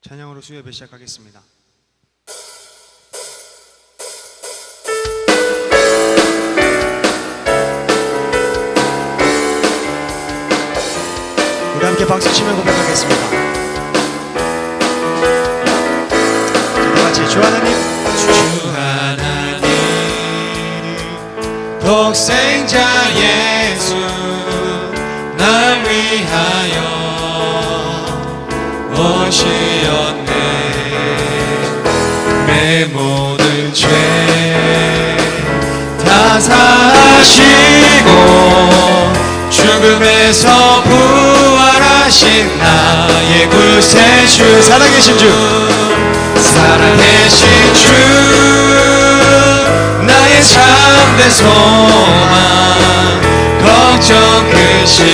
찬양으로 수요예배 시작하겠습니다. 우리 함께 박수치며 고백하겠습니다. 다같이 주 하나님, 주 하나님, 독생자 예수 날 위하여 오시었네. 내 모든 죄 다 사하시고 죽음에서 부활하신 나의 구세주, 살아계신 주, 살아계신 주, 나의 참된 소망, 걱정 근심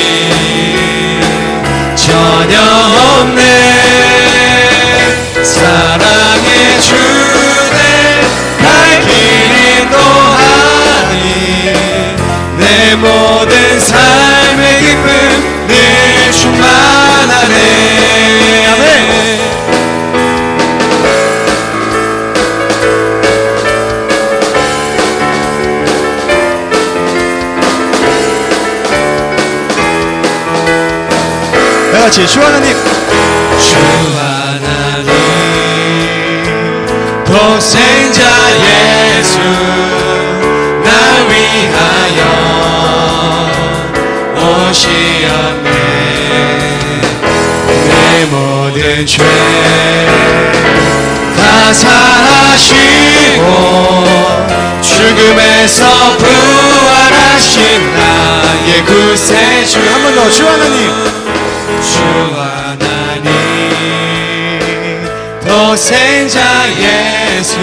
전혀 없네. 사랑의 주내 갈 길 인도하니 내 모든 삶의 기쁨 늘 충만하네. 아멘. 다같이 주 하나님, 주 하나님, 독생자 예수 날 위하여 오시었네. 내 모든 죄 다 사하시고 죽음에서 부활하신 나의 구세주. 한 번 더, 주 하나님, 주 하나님, 독생자 예수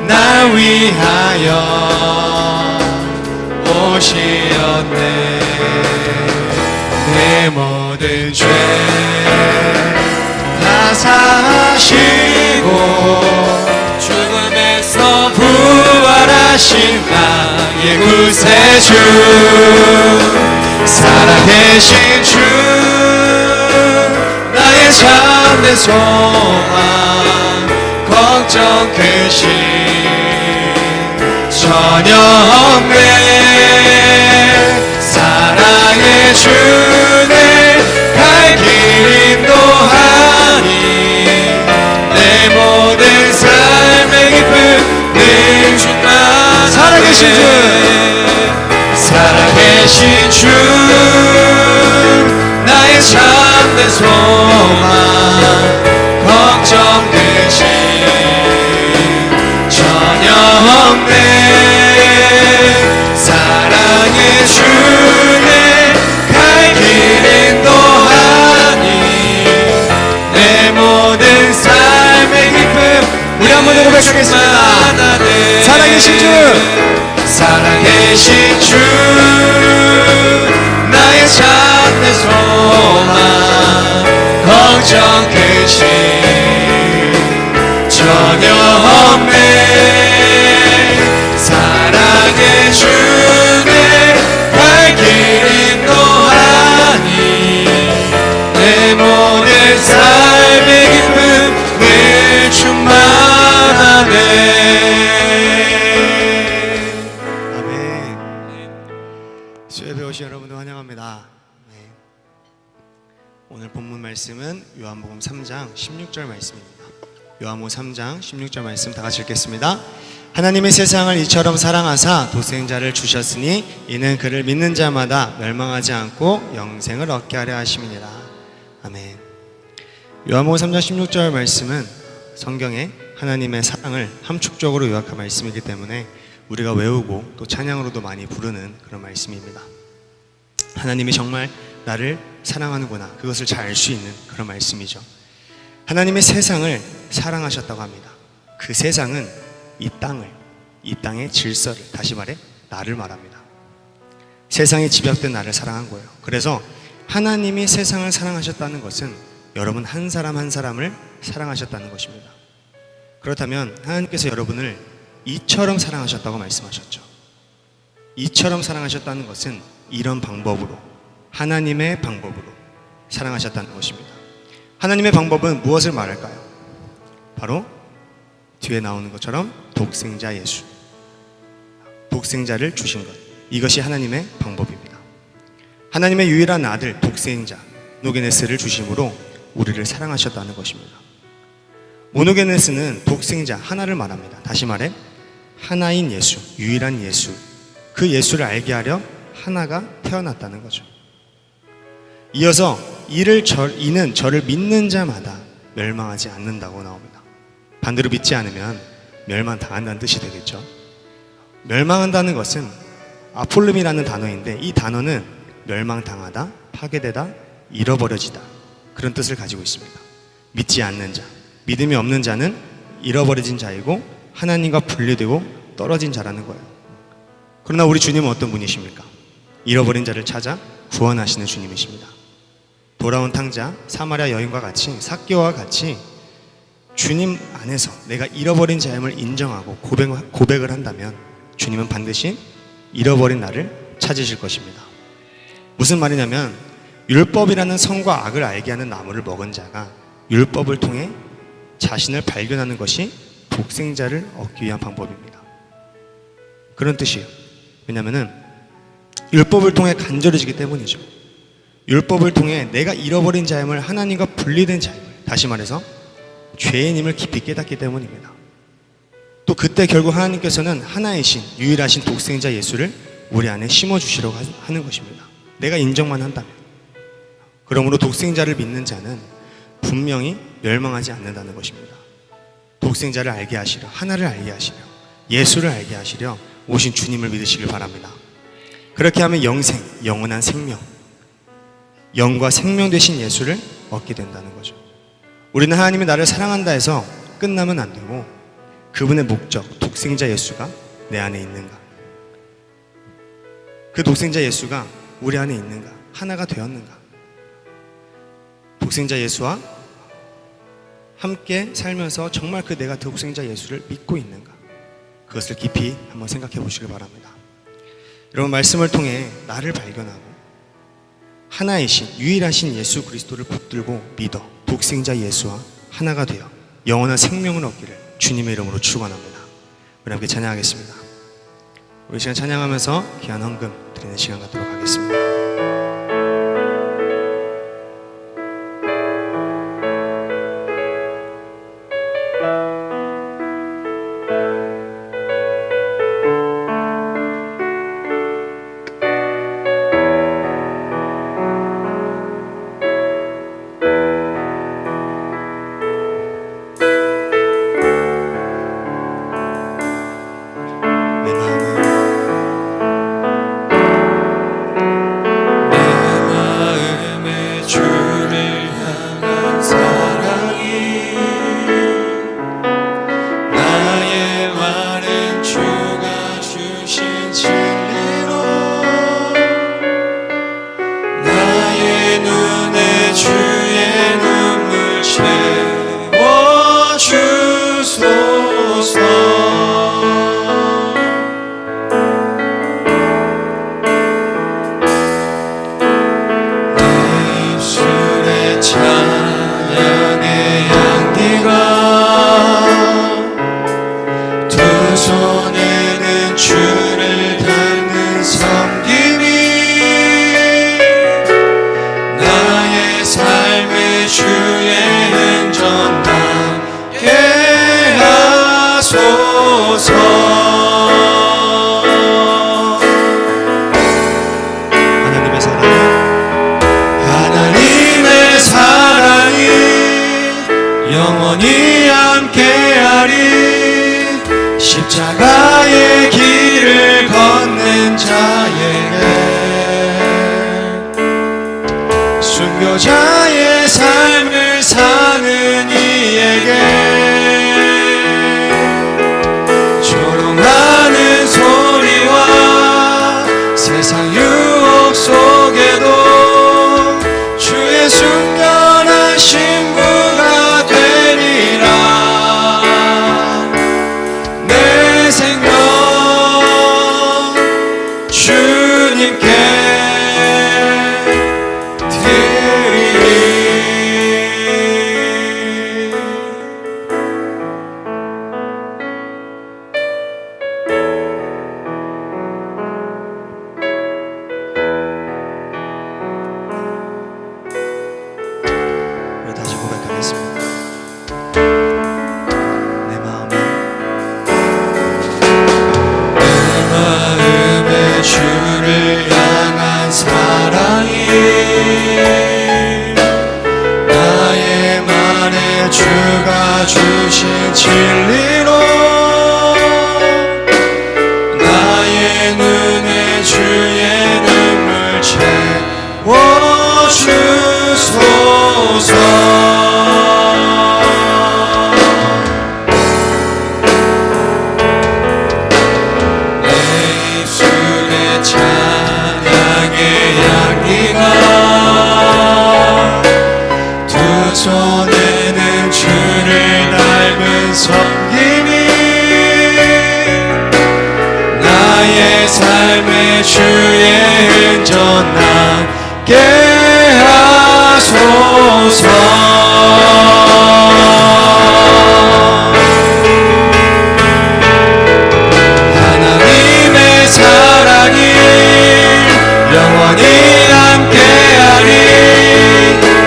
날 위하여 오시었네. 내 모든 죄 다 사하시고 죽음에서 부활하신 나의 구세주, 살아계신 주, 나의 참된 소망, 걱정 근심 전혀 없네. 사랑의 주내 갈 길 인도하니 내 모든 삶의 기쁨 늘 충만하네. 살아계신 주, 살아계신 주, 나의 참된 소망, 걱정 근심 전혀 없네. 사랑의 주내 갈 길 인도하니 내 모든 삶의 기쁨 우리 한번 더 고백하겠습니다. 살아계신 주, 살아계신 주, 나의 참된 소망, 걱정 근심 전혀 없네. 사랑의 주내 갈 길 인도하니 내 모든 삶의 기쁨 늘 충만하네. 아멘. 수요예배 오신 여러분들 환영합니다. 네. 오늘 본문 말씀은 요한복음 3장 16절 말씀입니다. 요한복음 3장 16절 말씀 다 같이 읽겠습니다. 하나님의 세상을 이처럼 사랑하사 독생자를 주셨으니 이는 그를 믿는 자마다 멸망하지 않고 영생을 얻게 하려 하심이니라. 아멘. 요한복음 3장 16절 말씀은 성경에 하나님의 사랑을 함축적으로 요약한 말씀이기 때문에 우리가 외우고 또 찬양으로도 많이 부르는 그런 말씀입니다. 하나님이 정말 나를 사랑하는구나, 그것을 잘 알 수 있는 그런 말씀이죠. 하나님의 세상을 사랑하셨다고 합니다. 그 세상은 이 땅을, 이 땅의 질서를, 다시 말해 나를 말합니다. 세상에 집약된 나를 사랑한 거예요. 그래서 하나님이 세상을 사랑하셨다는 것은 여러분 한 사람 한 사람을 사랑하셨다는 것입니다. 그렇다면 하나님께서 여러분을 이처럼 사랑하셨다고 말씀하셨죠. 이처럼 사랑하셨다는 것은 이런 방법으로, 하나님의 방법으로 사랑하셨다는 것입니다. 하나님의 방법은 무엇을 말할까요? 바로 뒤에 나오는 것처럼 독생자 예수, 독생자를 주신 것, 이것이 하나님의 방법입니다. 하나님의 유일한 아들 독생자 모노게네스를 주심으로 우리를 사랑하셨다는 것입니다. 모노게네스는 독생자 하나를 말합니다. 다시 말해 하나인 예수, 유일한 예수, 그 예수를 알게 하려 하나가 태어났다는 거죠. 이어서 이는 저를 믿는 자마다 멸망하지 않는다고 나옵니다. 반대로 믿지 않으면 멸망당한다는 뜻이 되겠죠. 멸망한다는 것은 아폴름이라는 단어인데, 이 단어는 멸망당하다, 파괴되다, 잃어버려지다, 그런 뜻을 가지고 있습니다. 믿지 않는 자, 믿음이 없는 자는 잃어버려진 자이고 하나님과 분리되고 떨어진 자라는 거예요. 그러나 우리 주님은 어떤 분이십니까? 잃어버린 자를 찾아 구원하시는 주님이십니다. 돌아온 탕자 사마리아 여인과 같이, 삭개오와 같이 주님 안에서 내가 잃어버린 자임을 인정하고 고백을 한다면 주님은 반드시 잃어버린 나를 찾으실 것입니다. 무슨 말이냐면, 율법이라는 선과 악을 알게 하는 나무를 먹은 자가 율법을 통해 자신을 발견하는 것이 독생자를 얻기 위한 방법입니다. 그런 뜻이에요. 왜냐하면 율법을 통해 간절해지기 때문이죠. 율법을 통해 내가 잃어버린 자임을, 하나님과 분리된 자임을, 다시 말해서 죄인임을 깊이 깨닫기 때문입니다. 또 그때 결국 하나님께서는 하나이신 유일하신 독생자 예수를 우리 안에 심어주시려고 하는 것입니다. 내가 인정만 한다면. 그러므로 독생자를 믿는 자는 분명히 멸망하지 않는다는 것입니다. 독생자를 알게 하시려, 하나를 알게 하시려, 예수를 알게 하시려 오신 주님을 믿으시길 바랍니다. 그렇게 하면 영생, 영원한 생명, 영과 생명 되신 예수를 얻게 된다는 거죠. 우리는 하나님이 나를 사랑한다 해서 끝나면 안 되고, 그분의 목적, 독생자 예수가 내 안에 있는가, 그 독생자 예수가 우리 안에 있는가, 하나가 되었는가, 독생자 예수와 함께 살면서 정말 그 내가 독생자 예수를 믿고 있는가, 그것을 깊이 한번 생각해 보시길 바랍니다. 여러분, 말씀을 통해 나를 발견하고 하나이신 유일하신 예수 그리스도를 붙들고 믿어 독생자 예수와 하나가 되어 영원한 생명을 얻기를 주님의 이름으로 축원합니다. 우리 함께 찬양하겠습니다. 우리 시간 찬양하면서 귀한 헌금 드리는 시간 갖도록 하겠습니다. 영원히 함께하리. 십자가의 길을 걷는 자에게, 순교자의 삶을 사는 이에게, 조롱하는 소리와 세상 유혹 속에도 주의 순결한 신부가 되리라. 내 생명 주님께 드리리. 진리로 나의 눈에 주의 눈물 채워주소서. 내 입술에 찬양의 향기가 두 손에는 주를 닮은 섬김이 나의 삶의 주의 흔적 남게 하소서. 하나님의 사랑이 영원히 함께하리.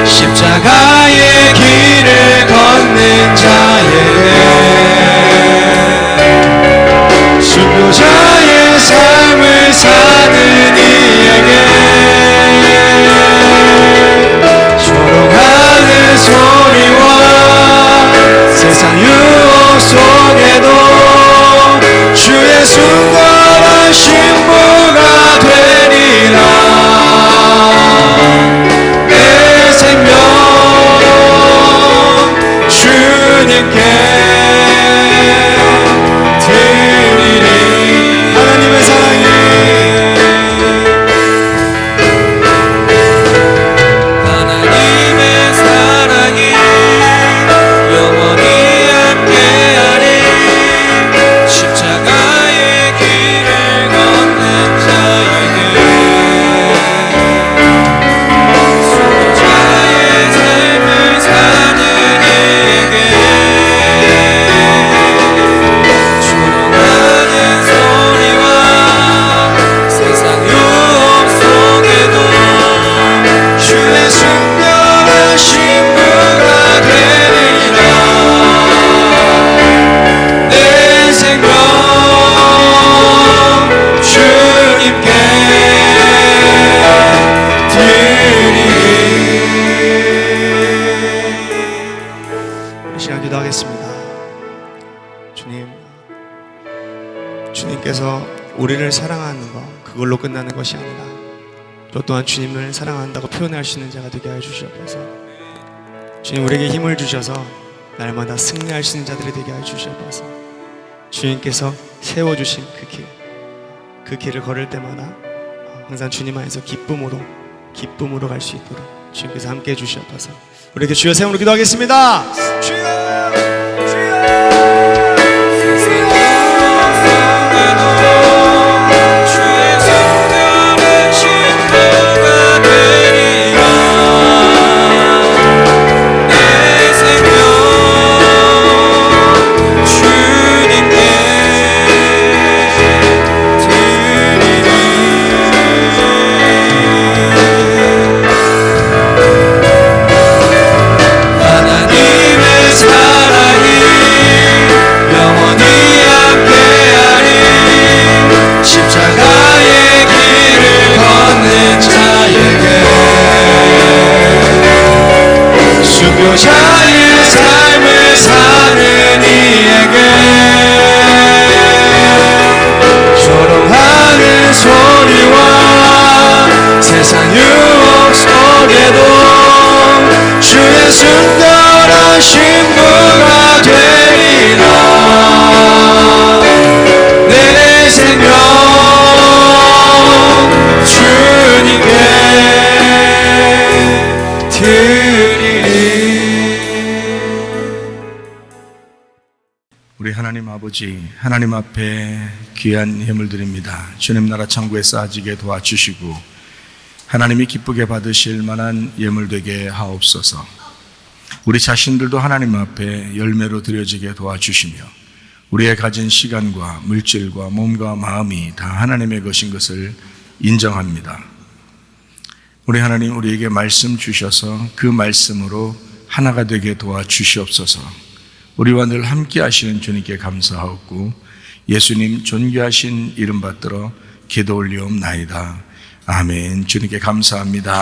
십자가의 길을 걷는 자에게 순교자의 삶을 사는 이에게 조롱하는 소리와 세상 유혹 속에도 주의 순결한 신부가 되리라. 내 생명 주님께 드리리. 하나님의 사랑이 하나님의 사랑이 영원히 함께하리. 십자가의 길을 걷는 자에게 순교자의 삶을 사는 이에게 조롱하는 소리와 세상 유혹 속에도 주의 순결한 신부가 되리라. 내 생명 주님께 드리리. 이 시간 기도하겠습니다. 주님께서 우리를 사랑하는 것 그걸로 끝나는 것이 아니라 또 또한 주님을 사랑한다고 표현할 수 있는 자가 되게 하여 주시옵소서. 주님 우리에게 힘을 주셔서 날마다 승리할 수 있는 자들이 되게 하여 주시옵소서. 주님께서 세워주신 그 길을 걸을 때마다 항상 주님 안에서 기쁨으로 갈 수 있도록 주님께서 함께 해주시옵소서. 우리에게 주여 세움으로 기도하겠습니다. 주여 주의 순결한 신부가 되리라. 내 생명 주님께 드리리. 하나님의 사랑이 영원히 함께하리. 십자가의 길을 걷는 자에게 순교자의 삶을 사는 이에게 조롱하는 소리와 세상 유혹 속에도 주의 순결한 신부가 되리라. 내 생명 주님께 드리리. 우리 하나님 아버지, 하나님 앞에 귀한 예물 드립니다. 주님 나라 천국에 쌓아지게 도와주시고 하나님이 기쁘게 받으실 만한 예물 되게 하옵소서. 우리 자신들도 하나님 앞에 열매로 드려지게 도와주시며 우리의 가진 시간과 물질과 몸과 마음이 다 하나님의 것인 것을 인정합니다. 우리 하나님 우리에게 말씀 주셔서 그 말씀으로 하나가 되게 도와주시옵소서. 우리와 늘 함께 하시는 주님께 감사하옵고 예수님 존귀하신 이름 받들어 기도 올리옵나이다. 아멘. 주님께 감사합니다.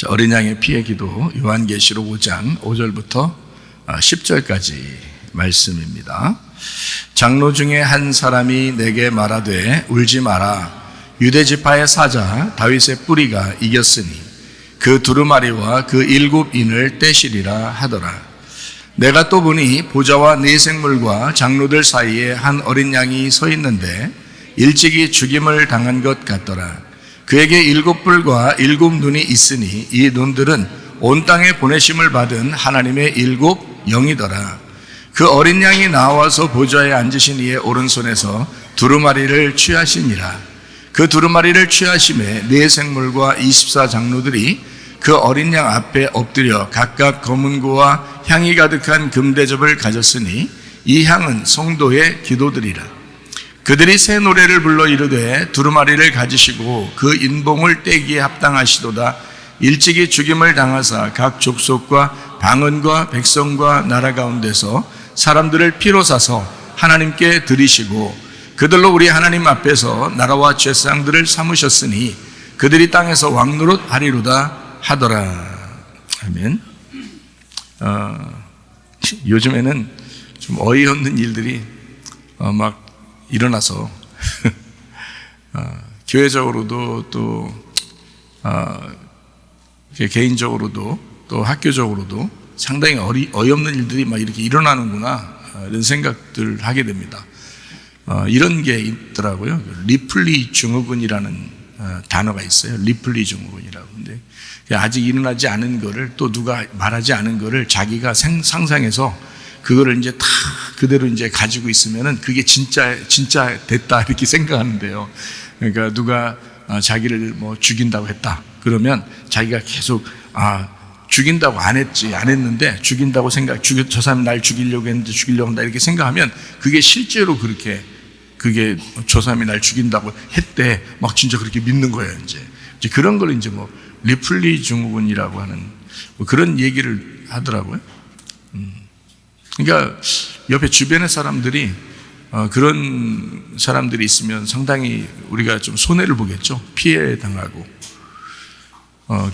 어린 양의 피의 기도, 요한계시록 5장 5절부터 10절까지 말씀입니다. 장로 중에 한 사람이 내게 말하되 울지 마라. 유대 지파의 사자 다윗의 뿌리가 이겼으니 그 두루마리와 그 7인을 떼시리라 하더라. 내가 또 보니 보좌와 네 생물과 장로들 사이에 한 어린 양이 서 있는데 일찍이 죽임을 당한 것 같더라. 그에게 7뿔과 7눈이 있으니 이 눈들은 온 땅에 보내심을 받은 하나님의 7 영이더라. 그 어린 양이 나와서 보좌에 앉으신 이의 오른손에서 두루마리를 취하시니라. 그 두루마리를 취하심에 네 생물과 24 장로들이 그 어린 양 앞에 엎드려 각각 검은 고와 향이 가득한 금대접을 가졌으니 이 향은 성도의 기도들이라. 그들이 새 노래를 불러 이르되 두루마리를 가지시고 그 인봉을 떼기에 합당하시도다. 일찍이 죽임을 당하사 각 족속과 방언과 백성과 나라 가운데서 사람들을 피로 사서 하나님께 드리시고 그들로 우리 하나님 앞에서 나라와 죄상들을 삼으셨으니 그들이 땅에서 왕노릇 하리로다 하더라. 아멘. 요즘에는 좀 어이없는 일들이 막 일어나서 교회적으로도 또 개인적으로도 또 학교적으로도 상당히 어이없는 일들이 막 이렇게 일어나는구나 이런 생각들을 하게 됩니다. 이런 게 있더라고요. 리플리 증후군이라는 단어가 있어요. 리플리 증후군이라고. 근데 아직 일어나지 않은 거를 또 누가 말하지 않은 거를 자기가 상상해서 그거를 이제 다 그대로 이제 가지고 있으면은 그게 진짜 됐다 이렇게 생각하는데요. 그러니까 누가 자기를 뭐 죽인다고 했다. 그러면 자기가 계속 죽인다고 안 했는데 죽인다고 저 사람이 날 죽이려고 했는데 죽이려고 한다 이렇게 생각하면 그게 실제로 그렇게 그게 저 사람이 날 죽인다고 했대 막 진짜 그렇게 믿는 거예요. 이제 그런 걸 이제 뭐 리플리 증후군이라고 하는 뭐 그런 얘기를 하더라고요. 그러니까 옆에 주변의 사람들이 그런 사람들이 있으면 상당히 우리가 좀 손해를 보겠죠. 피해 당하고.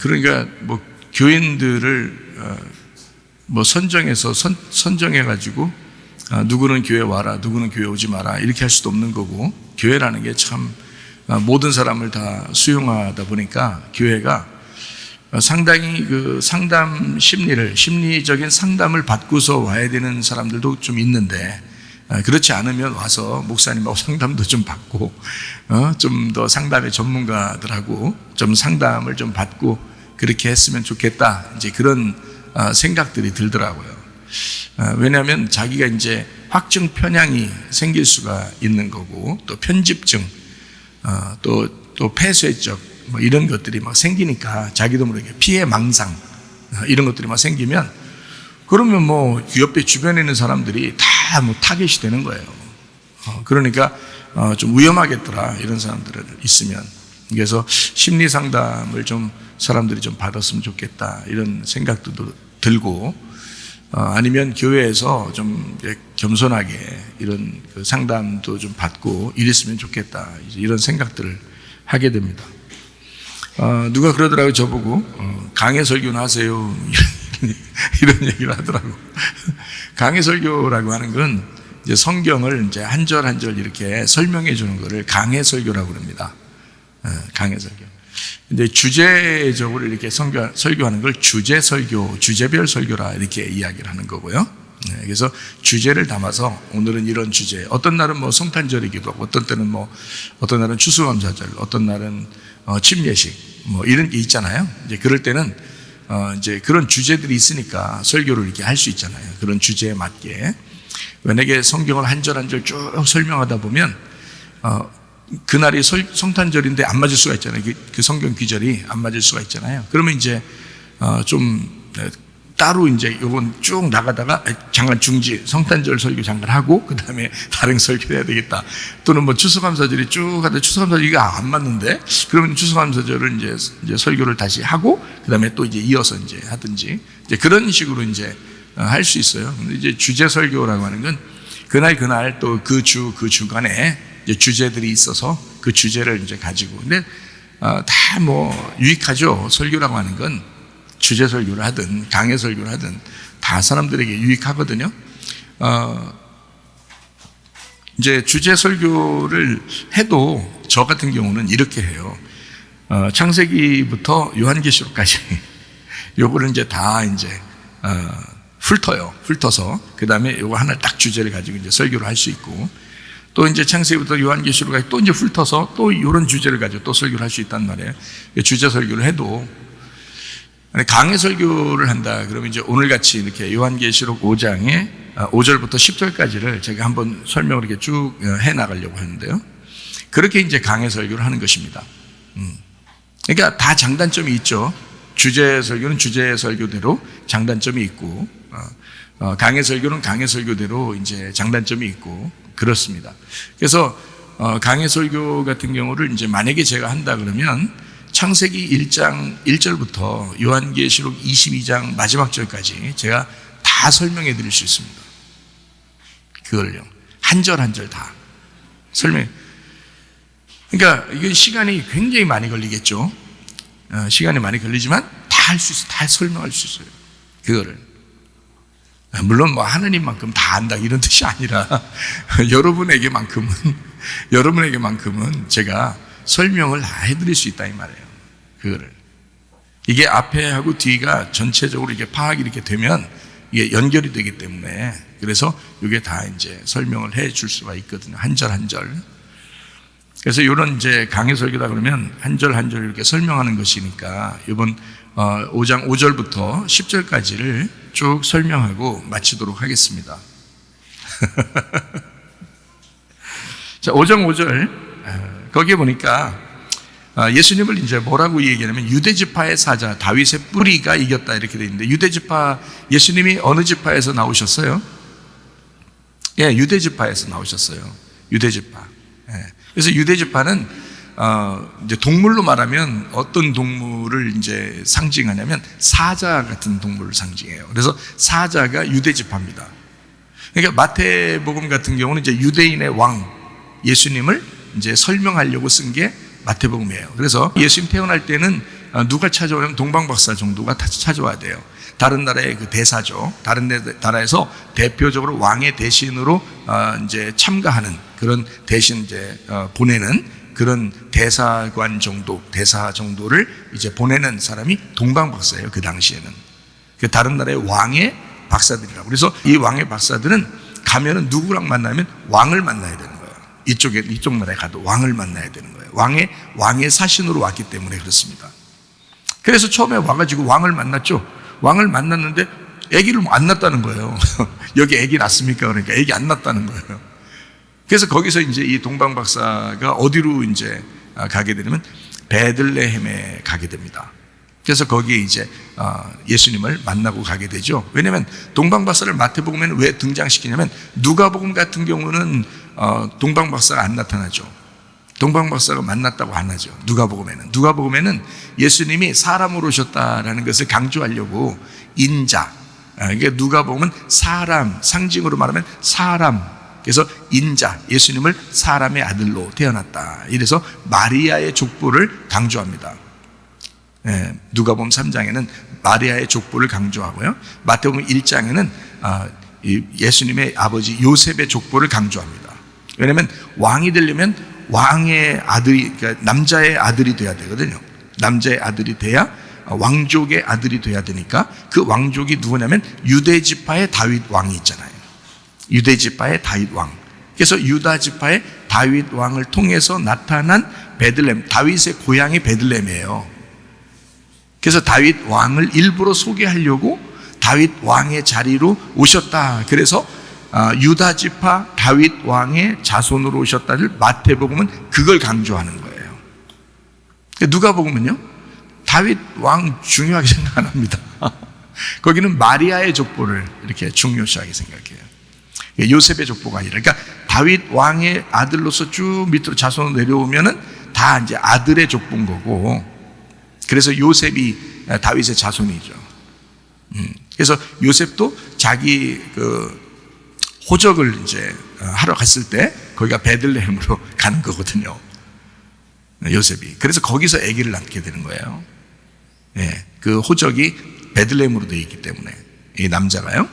그러니까 뭐 교인들을 뭐 선정해가지고 누구는 교회 와라, 누구는 교회 오지 마라 이렇게 할 수도 없는 거고 교회라는 게 참 모든 사람을 다 수용하다 보니까 교회가 상당히 그 상담 심리적인 상담을 받고서 와야 되는 사람들도 좀 있는데 그렇지 않으면 와서 목사님하고 상담도 좀 받고 좀 더 상담의 전문가들하고 좀 상담을 좀 받고 그렇게 했으면 좋겠다 이제 그런 생각들이 들더라고요. 왜냐하면 자기가 이제 확증 편향이 생길 수가 있는 거고 또 편집증 또 폐쇄적 뭐 이런 것들이 막 생기니까 자기도 모르게 피해 망상 이런 것들이 막 생기면 그러면 뭐 옆에 주변에 있는 사람들이 다 뭐 타겟이 되는 거예요. 그러니까 좀 위험하겠더라 이런 사람들 있으면. 그래서 심리 상담을 좀 사람들이 좀 받았으면 좋겠다 이런 생각도 들고 아니면 교회에서 좀 겸손하게 이런 그 상담도 좀 받고 이랬으면 좋겠다 이런 생각들을 하게 됩니다. 누가 그러더라고요. 저보고 강해 설교는 하세요 이런 얘기를 하더라고. 강해 설교라고 하는 건 이제 성경을 이제 한 절 한 절 이렇게 설명해 주는 거를 강해 설교라고 그럽니다. 강해 설교. 근데 주제적으로 이렇게 설교하는 걸 주제 설교, 주제별 설교라 이렇게 이야기를 하는 거고요. 그래서 주제를 담아서 오늘은 이런 주제. 어떤 날은 뭐 성탄절이기도 하고, 어떤 때는 어떤 날은 추수감사절, 어떤 날은 침례식, 뭐 이런 게 있잖아요. 이제 그럴 때는 이제 그런 주제들이 있으니까 설교를 이렇게 할 수 있잖아요. 그런 주제에 맞게. 만약에 성경을 한 절 한 절 쭉 설명하다 보면 그날이 성탄절인데 안 맞을 수가 있잖아요. 그 성경 귀절이 안 맞을 수가 있잖아요. 그러면 이제 좀 따로 이제 이건 쭉 나가다가 잠깐 중지 성탄절 설교 잠깐 하고 그 다음에 다른 설교 해야 되겠다. 또는 뭐 추수감사절이 쭉 하다 추수감사절이가 안 맞는데 그러면 추수감사절을 이제 설교를 다시 하고 그 다음에 또 이제 이어서 이제 하든지 이제 그런 식으로 이제 할 수 있어요. 근데 이제 주제 설교라고 하는 건 그날 또 그 주간에 이제 주제들이 있어서 그 주제를 이제 가지고 근데 다 뭐 유익하죠. 설교라고 하는 건 주제 설교를 하든 강해 설교를 하든 다 사람들에게 유익하거든요. 이제 주제 설교를 해도 저 같은 경우는 이렇게 해요. 창세기부터 요한계시록까지 요거를 이제 다 이제 훑어서 그 다음에 요거 하나 딱 주제를 가지고 이제 설교를 할 수 있고, 또 이제 창세기부터 요한계시록까지 또 이제 훑어서 또 이런 주제를 가지고 또 설교를 할 수 있단 말이에요. 주제 설교를 해도 강해 설교를 한다 그러면 이제 오늘 같이 이렇게 요한계시록 5장에 5절부터 10절까지를 제가 한번 설명을 이렇게 쭉 해 나가려고 하는데요. 그렇게 이제 강해 설교를 하는 것입니다. 그러니까 다 장단점이 있죠. 주제 설교는 주제 설교대로 장단점이 있고, 강해 설교는 강해 설교대로 이제 장단점이 있고 그렇습니다. 그래서 강해 설교 같은 경우를 이제 만약에 제가 한다 그러면 창세기 1장 1절부터 요한계시록 22장 마지막 절까지 제가 다 설명해 드릴 수 있습니다. 그걸요. 한 절 한 절 다 설명. 그러니까 이건 시간이 굉장히 많이 걸리겠죠. 시간이 많이 걸리지만 다 할 수 있어요. 다 설명할 수 있어요. 그거를. 물론 뭐 하느님만큼 다 안다 이런 뜻이 아니라 여러분에게만큼은 제가 설명을 다 해드릴 수 있다 이 말이에요. 그거를. 이게 앞에 하고 뒤가 전체적으로 이게 파악이 이렇게 되면 이게 연결이 되기 때문에, 그래서 이게 다 이제 설명을 해 줄 수가 있거든요. 한 절 한 절. 그래서 이런 이제 강해 설교다 그러면 한 절 한 절 이렇게 설명하는 것이니까 이번 5장 5절부터 10절까지를 쭉 설명하고 마치도록 하겠습니다. 자, 5장 5절 거기에 보니까 예수님을 이제 뭐라고 얘기하냐면 유대지파의 사자 다윗의 뿌리가 이겼다 이렇게 돼 있는데, 유대지파 예수님이 어느 지파에서 나오셨어요? 예, 유대지파에서 나오셨어요. 유대지파. 예. 그래서 유대지파는 이제 동물로 말하면 어떤 동물을 이제 상징하냐면 사자 같은 동물을 상징해요. 그래서 사자가 유대지파입니다. 그러니까 마태복음 같은 경우는 이제 유대인의 왕 예수님을 이제 설명하려고 쓴 게 마태복음이에요. 그래서 예수님 태어날 때는 누가 찾아오냐면 동방박사 정도가 찾아와야 돼요. 다른 나라의 그 대사죠. 다른 나라에서 대표적으로 왕의 대신으로 이제 참가하는 그런 대신 이제 보내는 그런 대사관 정도, 대사 정도를 이제 보내는 사람이 동방박사예요. 그 당시에는. 그 다른 나라의 왕의 박사들이라고. 그래서 이 왕의 박사들은 가면은 누구랑 만나면 왕을 만나야 되는 거예요. 이쪽 나라에 가도 왕을 만나야 되는 거예요. 왕의 사신으로 왔기 때문에 그렇습니다. 그래서 처음에 와가지고 왕을 만났죠. 왕을 만났는데 아기를 안 낳았다는 거예요. 여기 아기 낳습니까? 그러니까 아기 안 낳았다는 거예요. 그래서 거기서 이제 이 동방 박사가 어디로 이제 가게 되냐면 베들레헴에 가게 됩니다. 그래서 거기에 이제 예수님을 만나고 가게 되죠. 왜냐하면 동방 박사를 마태복음에는 왜 등장시키냐면 누가복음 같은 경우는 동방 박사가 안 나타나죠. 동방 박사가 만났다고 안 하죠. 누가복음에는 예수님이 사람으로 오셨다라는 것을 강조하려고 인자. 그러니까 누가복음은 사람, 상징으로 말하면 사람. 그래서 인자, 예수님을 사람의 아들로 태어났다. 이래서 마리아의 족보를 강조합니다. 누가복음 3장에는 마리아의 족보를 강조하고요. 마태복음 1장에는 예수님의 아버지 요셉의 족보를 강조합니다. 왜냐하면 왕이 되려면 왕의 아들이, 그러니까 남자의 아들이 돼야 되거든요. 남자의 아들이 돼야 왕족의 아들이 돼야 되니까 그 왕족이 누구냐면 유대지파의 다윗 왕이 있잖아요. 유대지파의 다윗 왕. 그래서 유다지파의 다윗 왕을 통해서 나타난 베들레헴, 다윗의 고향이 베들레헴이에요. 그래서 다윗 왕을 일부러 소개하려고 다윗 왕의 자리로 오셨다. 그래서 유다지파 다윗 왕의 자손으로 오셨다를 마태복음은 그걸 강조하는 거예요. 누가복음은요, 다윗 왕 중요하게 생각 안 합니다. 거기는 마리아의 족보를 이렇게 중요시하게 생각해요. 요셉의 족보가 아니라. 그러니까 다윗 왕의 아들로서 쭉 밑으로 자손으로 내려오면은 다 이제 아들의 족보인 거고, 그래서 요셉이 다윗의 자손이죠. 그래서 요셉도 자기 그 호적을 이제 하러 갔을 때 거기가 베들레헴으로 가는 거거든요. 요셉이. 그래서 거기서 아기를 낳게 되는 거예요. 그 호적이 베들레헴으로 되어 있기 때문에 이 남자가요.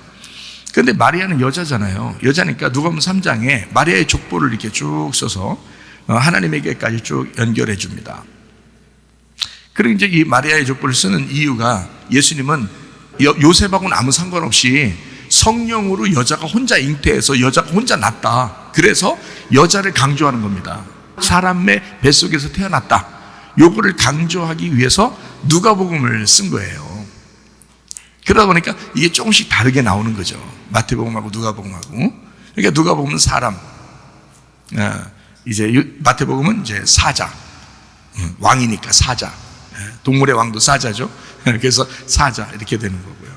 그런데 마리아는 여자잖아요. 여자니까 누가복음 3장에 마리아의 족보를 이렇게 쭉 써서 하나님에게까지 쭉 연결해 줍니다. 그리고 이제 이 마리아의 족보를 쓰는 이유가 예수님은 요셉하고는 아무 상관없이 성령으로 여자가 혼자 잉태해서 여자가 혼자 낳았다. 그래서 여자를 강조하는 겁니다. 사람의 뱃속에서 태어났다. 요거를 강조하기 위해서 누가복음을 쓴 거예요. 그러다 보니까 이게 조금씩 다르게 나오는 거죠. 마태복음하고 누가복음하고. 그러니까 누가복음은 사람, 이제 마태복음은 이제 사자, 왕이니까 사자. 동물의 왕도 사자죠. 그래서 사자 이렇게 되는 거고요.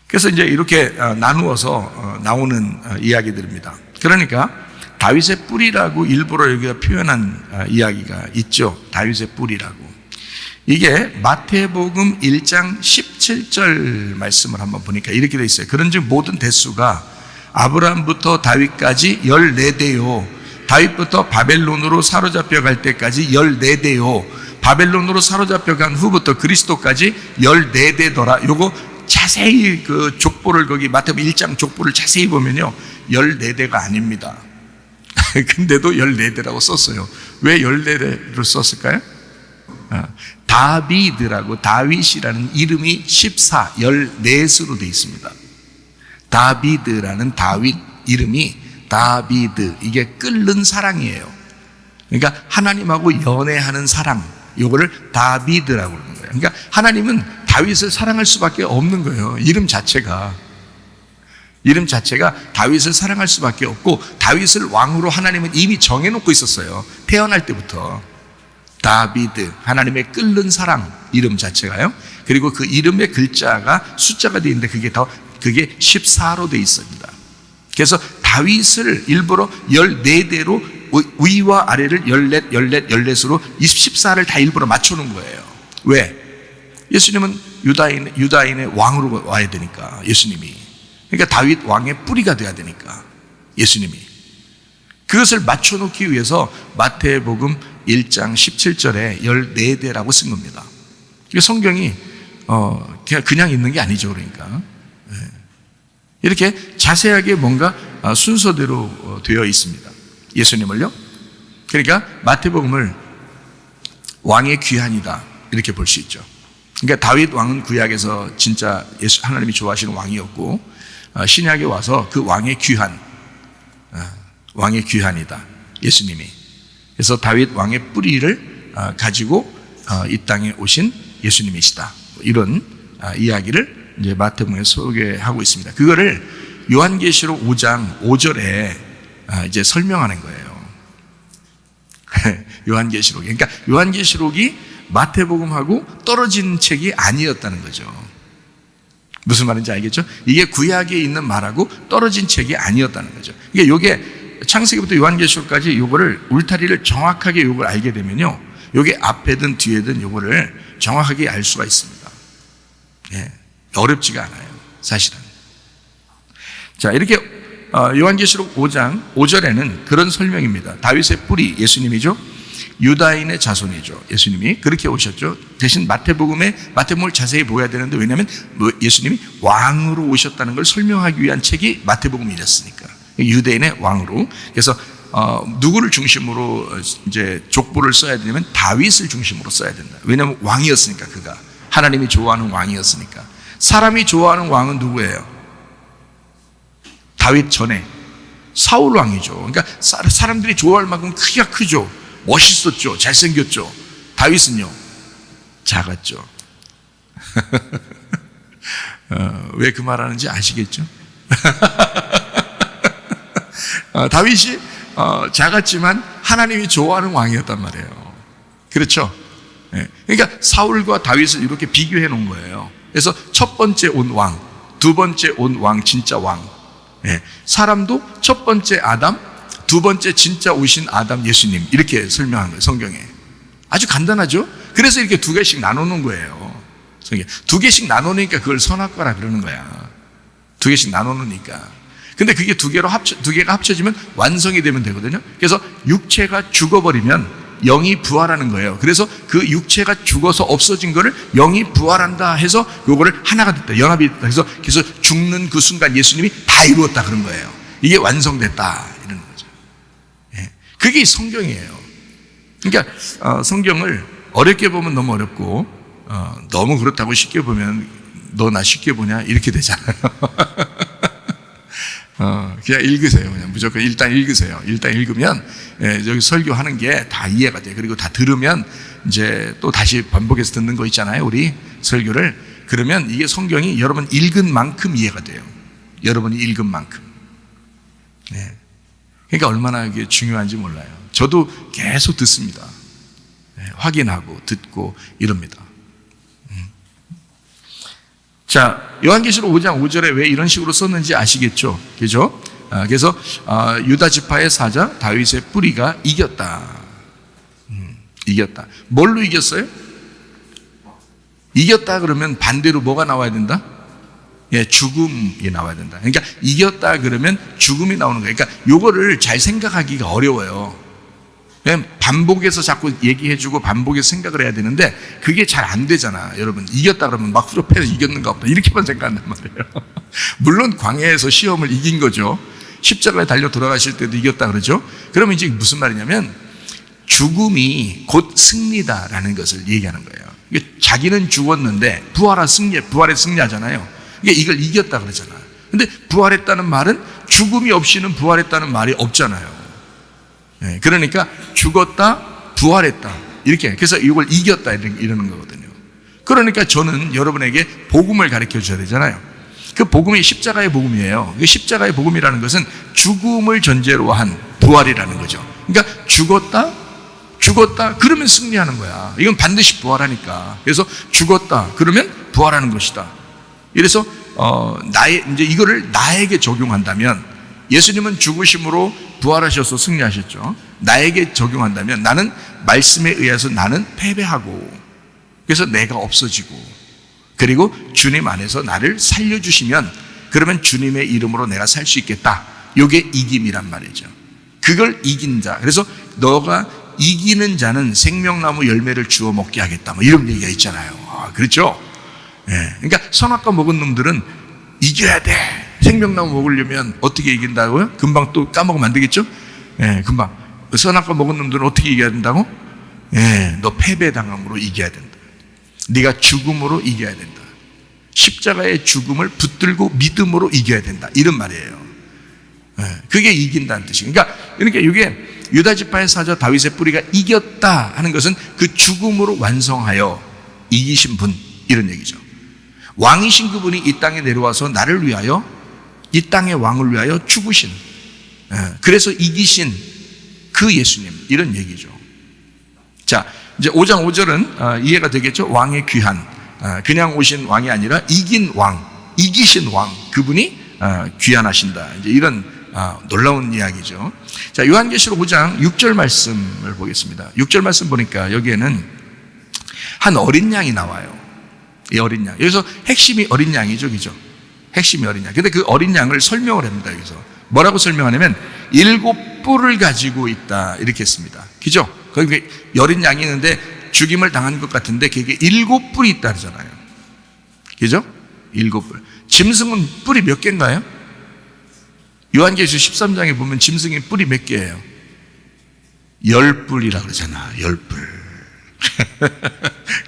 그래서 이제 이렇게 나누어서 나오는 이야기들입니다. 그러니까 다윗의 뿌리라고 일부러 여기가 표현한 이야기가 있죠. 다윗의 뿌리라고. 이게 마태복음 1장 17절 말씀을 한번 보니까 이렇게 돼 있어요. 그런즉 모든 대수가 아브라함부터 다윗까지 14대요. 다윗부터 바벨론으로 사로잡혀 갈 때까지 14대요. 바벨론으로 사로잡혀 간 후부터 그리스도까지 14대더라. 요거 자세히 그 족보를 거기 마태복음 1장 족보를 자세히 보면요. 14대가 아닙니다. 근데도 14대라고 썼어요. 왜 14대로 썼을까요? 다비드라고 다윗이라는 이름이 14수로 되어 있습니다. 다비드라는 다윗 이름이 다비드, 이게 끓는 사랑이에요. 그러니까 하나님하고 연애하는 사랑, 요거를 다비드라고 그러는 거예요. 그러니까 하나님은 다윗을 사랑할 수밖에 없는 거예요. 이름 자체가 다윗을 사랑할 수밖에 없고, 다윗을 왕으로 하나님은 이미 정해놓고 있었어요. 태어날 때부터. 다비드, 하나님의 끓는 사랑, 이름 자체가요. 그리고 그 이름의 글자가 숫자가 되어 있는데 그게 14로 되어 있습니다. 그래서 다윗을 일부러 14대로 위와 아래를 14으로 14를 다 일부러 맞춰놓은 거예요. 왜? 예수님은 유다인의 왕으로 와야 되니까, 예수님이. 그러니까 다윗 왕의 뿌리가 돼야 되니까, 예수님이. 그것을 맞춰놓기 위해서 마태복음 1장 17절에 14대라고 쓴 겁니다. 성경이 그냥 있는 게 아니죠. 그러니까 이렇게 자세하게 뭔가 순서대로 되어 있습니다. 예수님을요. 그러니까 마태복음을 왕의 귀환이다 이렇게 볼 수 있죠. 그러니까 다윗 왕은 구약에서 진짜 하나님이 좋아하시는 왕이었고, 신약에 와서 그 왕의 귀환이다 예수님이. 그래서 다윗 왕의 뿌리를 가지고 이 땅에 오신 예수님이시다. 이런 이야기를 이제 마태복음에 소개하고 있습니다. 그거를 요한계시록 5장 5절에 이제 설명하는 거예요. 요한계시록. 그러니까 요한계시록이 마태복음하고 떨어진 책이 아니었다는 거죠. 무슨 말인지 알겠죠? 이게 구약에 있는 말하고 떨어진 책이 아니었다는 거죠. 이게 요게 창세기부터 요한계시록까지 요거를 울타리를 정확하게 요걸 알게 되면요, 요게 앞에든 뒤에든 요거를 정확하게 알 수가 있습니다. 예, 어렵지가 않아요, 사실은. 자, 이렇게 요한계시록 5장 5절에는 그런 설명입니다. 다윗의 뿌리, 예수님이죠. 유다인의 자손이죠, 예수님이. 그렇게 오셨죠. 대신 마태복음을 자세히 보아야 되는데, 왜냐하면 예수님이 왕으로 오셨다는 걸 설명하기 위한 책이 마태복음이었으니까. 유대인의 왕으로. 그래서 누구를 중심으로 이제 족보를 써야 되냐면 다윗을 중심으로 써야 된다. 왜냐하면 왕이었으니까, 그가 하나님이 좋아하는 왕이었으니까. 사람이 좋아하는 왕은 누구예요? 다윗 전에 사울 왕이죠. 그러니까 사람들이 좋아할 만큼 크기가 크죠. 멋있었죠. 잘생겼죠. 다윗은요, 작았죠. 왜 그 말하는지 아시겠죠? 다윗이 작았지만 하나님이 좋아하는 왕이었단 말이에요. 그렇죠? 그러니까 사울과 다윗을 이렇게 비교해 놓은 거예요. 그래서 첫 번째 온 왕, 두 번째 온 왕, 진짜 왕. 사람도 첫 번째 아담, 두 번째 진짜 오신 아담, 예수님, 이렇게 설명한 거예요, 성경에. 아주 간단하죠? 그래서 이렇게 두 개씩 나누는 거예요. 성경. 두 개씩 나누니까 그걸 선악과라 그러는 거야. 두 개씩 나누니까. 근데 그게 두 개가 합쳐지면 완성이 되면 되거든요. 그래서 육체가 죽어버리면 영이 부활하는 거예요. 그래서 그 육체가 죽어서 없어진 거를 영이 부활한다 해서 요거를 하나가 됐다, 연합이 됐다 해서 그래서 죽는 그 순간 예수님이 다 이루었다 그런 거예요. 이게 완성됐다 이러는 거죠. 예. 그게 성경이에요. 그러니까 성경을 어렵게 보면 너무 어렵고 너무 그렇다고 쉽게 보면 너 나 쉽게 보냐 이렇게 되잖아요. 그냥 읽으세요. 그냥 무조건 일단 읽으세요. 일단 읽으면 여기 설교하는 게 다 이해가 돼요. 그리고 다 들으면 이제 또 다시 반복해서 듣는 거 있잖아요. 우리 설교를. 그러면 이게 성경이 여러분 읽은 만큼 이해가 돼요. 여러분이 읽은 만큼. 네. 그러니까 얼마나 이게 중요한지 몰라요. 저도 계속 듣습니다. 네, 확인하고 듣고 이럽니다. 자, 요한계시록 5장 5절에 왜 이런 식으로 썼는지 아시겠죠? 그죠? 그래서 유다 지파의 사자 다윗의 뿌리가 이겼다. 이겼다. 뭘로 이겼어요? 이겼다 그러면 반대로 뭐가 나와야 된다? 예, 죽음이 나와야 된다. 그러니까 이겼다 그러면 죽음이 나오는 거예요. 그러니까 요거를 잘 생각하기가 어려워요. 그냥 반복해서 자꾸 얘기해주고 반복해서 생각을 해야 되는데 그게 잘 안 되잖아. 여러분 이겼다 그러면 막 후렴해서 이겼는가 보다 이렇게만 생각한단 말이에요. 물론 광야에서 시험을 이긴 거죠. 십자가에 달려 돌아가실 때도 이겼다 그러죠. 그러면 이제 무슨 말이냐면 죽음이 곧 승리다라는 것을 얘기하는 거예요. 자기는 죽었는데 부활의 승리하잖아요. 이걸 이겼다 그러잖아. 근데 부활했다는 말은 죽음이 없이는 부활했다는 말이 없잖아요. 그러니까 죽었다, 부활했다. 이렇게. 그래서 이걸 이겼다 이러는 거거든요. 그러니까 저는 여러분에게 복음을 가르쳐 줘야 되잖아요. 그 복음이 십자가의 복음이에요. 그 십자가의 복음이라는 것은 죽음을 전제로 한 부활이라는 거죠. 그러니까 죽었다, 그러면 승리하는 거야. 이건 반드시 부활하니까. 그래서 죽었다, 그러면 부활하는 것이다. 이래서 이제 이거를 나에게 적용한다면 예수님은 죽으심으로 부활하셔서 승리하셨죠. 나에게 적용한다면 나는 말씀에 의해서 나는 패배하고 그래서 내가 없어지고 그리고 주님 안에서 나를 살려주시면 그러면 주님의 이름으로 내가 살 수 있겠다. 이게 이김이란 말이죠. 그걸 이긴 자. 그래서 너가 이기는 자는 생명나무 열매를 주워 먹게 하겠다. 뭐 이런 얘기가 있잖아요. 그렇죠? 예. 그러니까 선악과 먹은 놈들은 이겨야 돼. 생명나무 먹으려면 어떻게 이긴다고요? 금방 또 까먹으면 안 되겠죠? 예, 금방. 선악과 먹은 놈들은 어떻게 이겨야 된다고? 예, 너 패배당함으로 이겨야 된다. 네가 죽음으로 이겨야 된다. 십자가의 죽음을 붙들고 믿음으로 이겨야 된다. 이런 말이에요. 예, 그게 이긴다는 뜻이에요. 그러니까 이게 유다 지파의 사자 다윗의 뿌리가 이겼다 하는 것은 그 죽음으로 완성하여 이기신 분 이런 얘기죠. 왕이신 그분이 이 땅에 내려와서 나를 위하여 이 땅의 왕을 위하여 죽으신 그래서 이기신 그 예수님 이런 얘기죠. 자, 이제 5장 5절은 이해가 되겠죠? 왕의 귀한 그냥 오신 왕이 아니라 이긴 왕, 이기신 왕 그분이 귀한하신다. 이제 이런 놀라운 이야기죠. 자, 요한계시록 5장 6절 말씀을 보겠습니다. 6절 말씀 보니까 여기에는 한 어린 양이 나와요. 이 어린 양. 여기서 핵심이 어린 양이죠, 그죠? 핵심이 어린 양. 근데 그 어린 양을 설명을 합니다, 여기서. 뭐라고 설명하냐면, 7뿔을 가지고 있다. 이렇게 했습니다. 그죠? 거기 어린 양이 있는데 죽임을 당한 것 같은데, 그게 7뿔이 있다 그러잖아요. 그죠? 7뿔. 짐승은 뿔이 몇 개인가요? 요한계시록 13장에 보면 짐승의 뿔이 몇 개예요? 10뿔이라 그러잖아, 10뿔.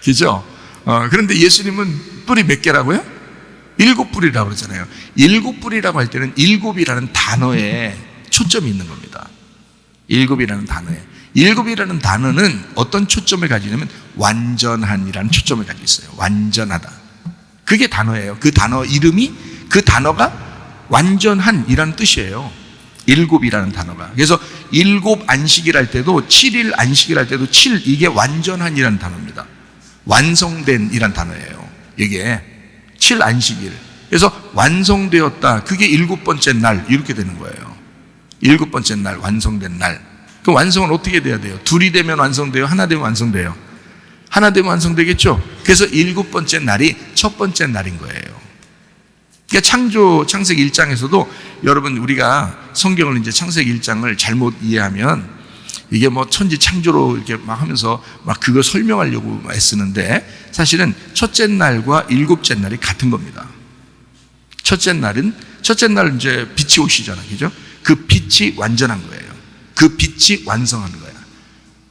그죠? 그런데 예수님은 뿔이 몇 개라고요? 7뿔이라고 그러잖아요. 7뿔이라고 할 때는 7이라는 단어에 초점이 있는 겁니다. 7이라는 단어에. 7이라는 단어는 어떤 초점을 가지냐면 완전한이라는 초점을 가지고 있어요. 완전하다. 그게 단어예요. 그 단어 이름이 그 단어가 완전한이라는 뜻이에요. 7이라는 단어가. 그래서 7 안식일 할 때도 7일 안식일 할 때도 7 이게 완전한이라는 단어입니다. 완성된이란 단어예요. 이게 7 안식일. 그래서 완성되었다. 그게 7번째 날 이렇게 되는 거예요. 7번째 날 완성된 날. 그 완성은 어떻게 돼야 돼요? 둘이 되면 완성돼요? 하나 되면 완성돼요? 하나 되면 완성되겠죠? 그래서 7번째 날이 첫 번째 날인 거예요. 그러니까 창세기 1장에서도 여러분 우리가 성경을 이제 창세기 1장을 잘못 이해하면 이게 뭐 천지 창조로 이렇게 막 하면서 막 그거 설명하려고 애쓰는데 사실은 첫째 날과 일곱째 날이 같은 겁니다. 첫째 날은 이제 빛이 오시잖아요. 그죠? 그 빛이 완전한 거예요. 그 빛이 완성하는 거예요.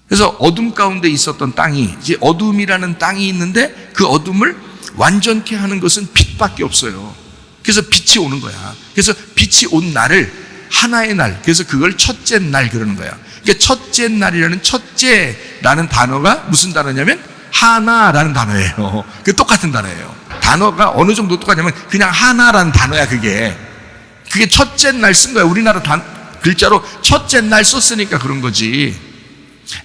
그래서 어둠 가운데 있었던 땅이 이제 어둠이라는 땅이 있는데 그 어둠을 완전케 하는 것은 빛밖에 없어요. 그래서 빛이 오는 거야. 그래서 빛이 온 날을 하나의 날, 그래서 그걸 첫째 날 그러는 거야. 그러니까 첫째 날이라는 첫째라는 단어가 무슨 단어냐면 하나라는 단어예요. 그 똑같은 단어예요. 단어가 어느 정도 똑같냐면 그냥 하나라는 단어야. 그게 첫째 날 쓴 거야. 우리나라 글자로 첫째 날 썼으니까 그런 거지.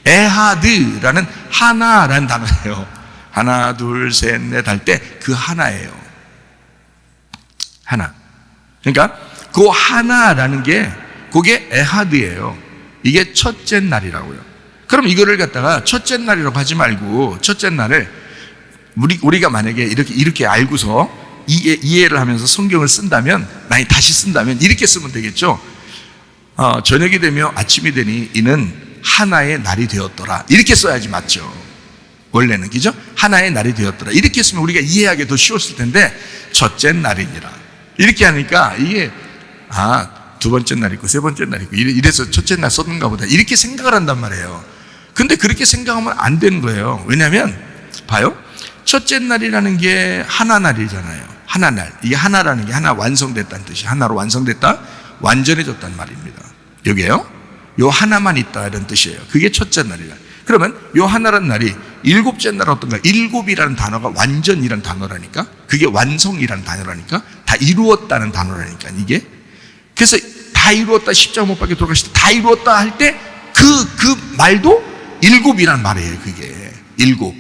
에하드라는 하나라는 단어예요. 하나 둘 셋 넷 할 때 그 하나예요. 하나. 그러니까 그 하나라는 게 그게 에하드예요. 이게 첫째 날이라고요. 그럼 이거를 갖다가 첫째 날이라고 하지 말고 첫째 날을 우리가 만약에 이렇게 알고서 이해를 하면서 성경을 쓴다면, 만약 다시 쓴다면 이렇게 쓰면 되겠죠. 저녁이 되며 아침이 되니 이는 하나의 날이 되었더라. 이렇게 써야지 맞죠. 원래는 그죠? 하나의 날이 되었더라. 이렇게 쓰면 우리가 이해하기 더 쉬웠을 텐데 첫째 날이니라. 이렇게 하니까 이게 두 번째 날 있고 세 번째 날 있고 이래서 첫째 날 썼는가 보다 이렇게 생각을 한단 말이에요. 근데 그렇게 생각하면 안 되는 거예요. 왜냐하면 봐요. 첫째 날이라는 게 하나 날이잖아요. 하나 날. 이게 하나라는 게 하나 완성됐다는 뜻이, 하나로 완성됐다, 완전해졌다는 말입니다. 여기에요. 요 하나만 있다 이런 뜻이에요. 그게 첫째 날이라. 그러면 요 하나라는 날이 일곱째 날 어떤가? 일곱이라는 단어가 완전이라는 단어라니까. 그게 완성이라는 단어라니까. 다 이루었다는 단어라니까 이게. 그래서 다 이루었다, 십자가 못 박혀 돌아가실 때 다 이루었다 할 때 그 말도 일곱이란 말이에요. 그게 일곱.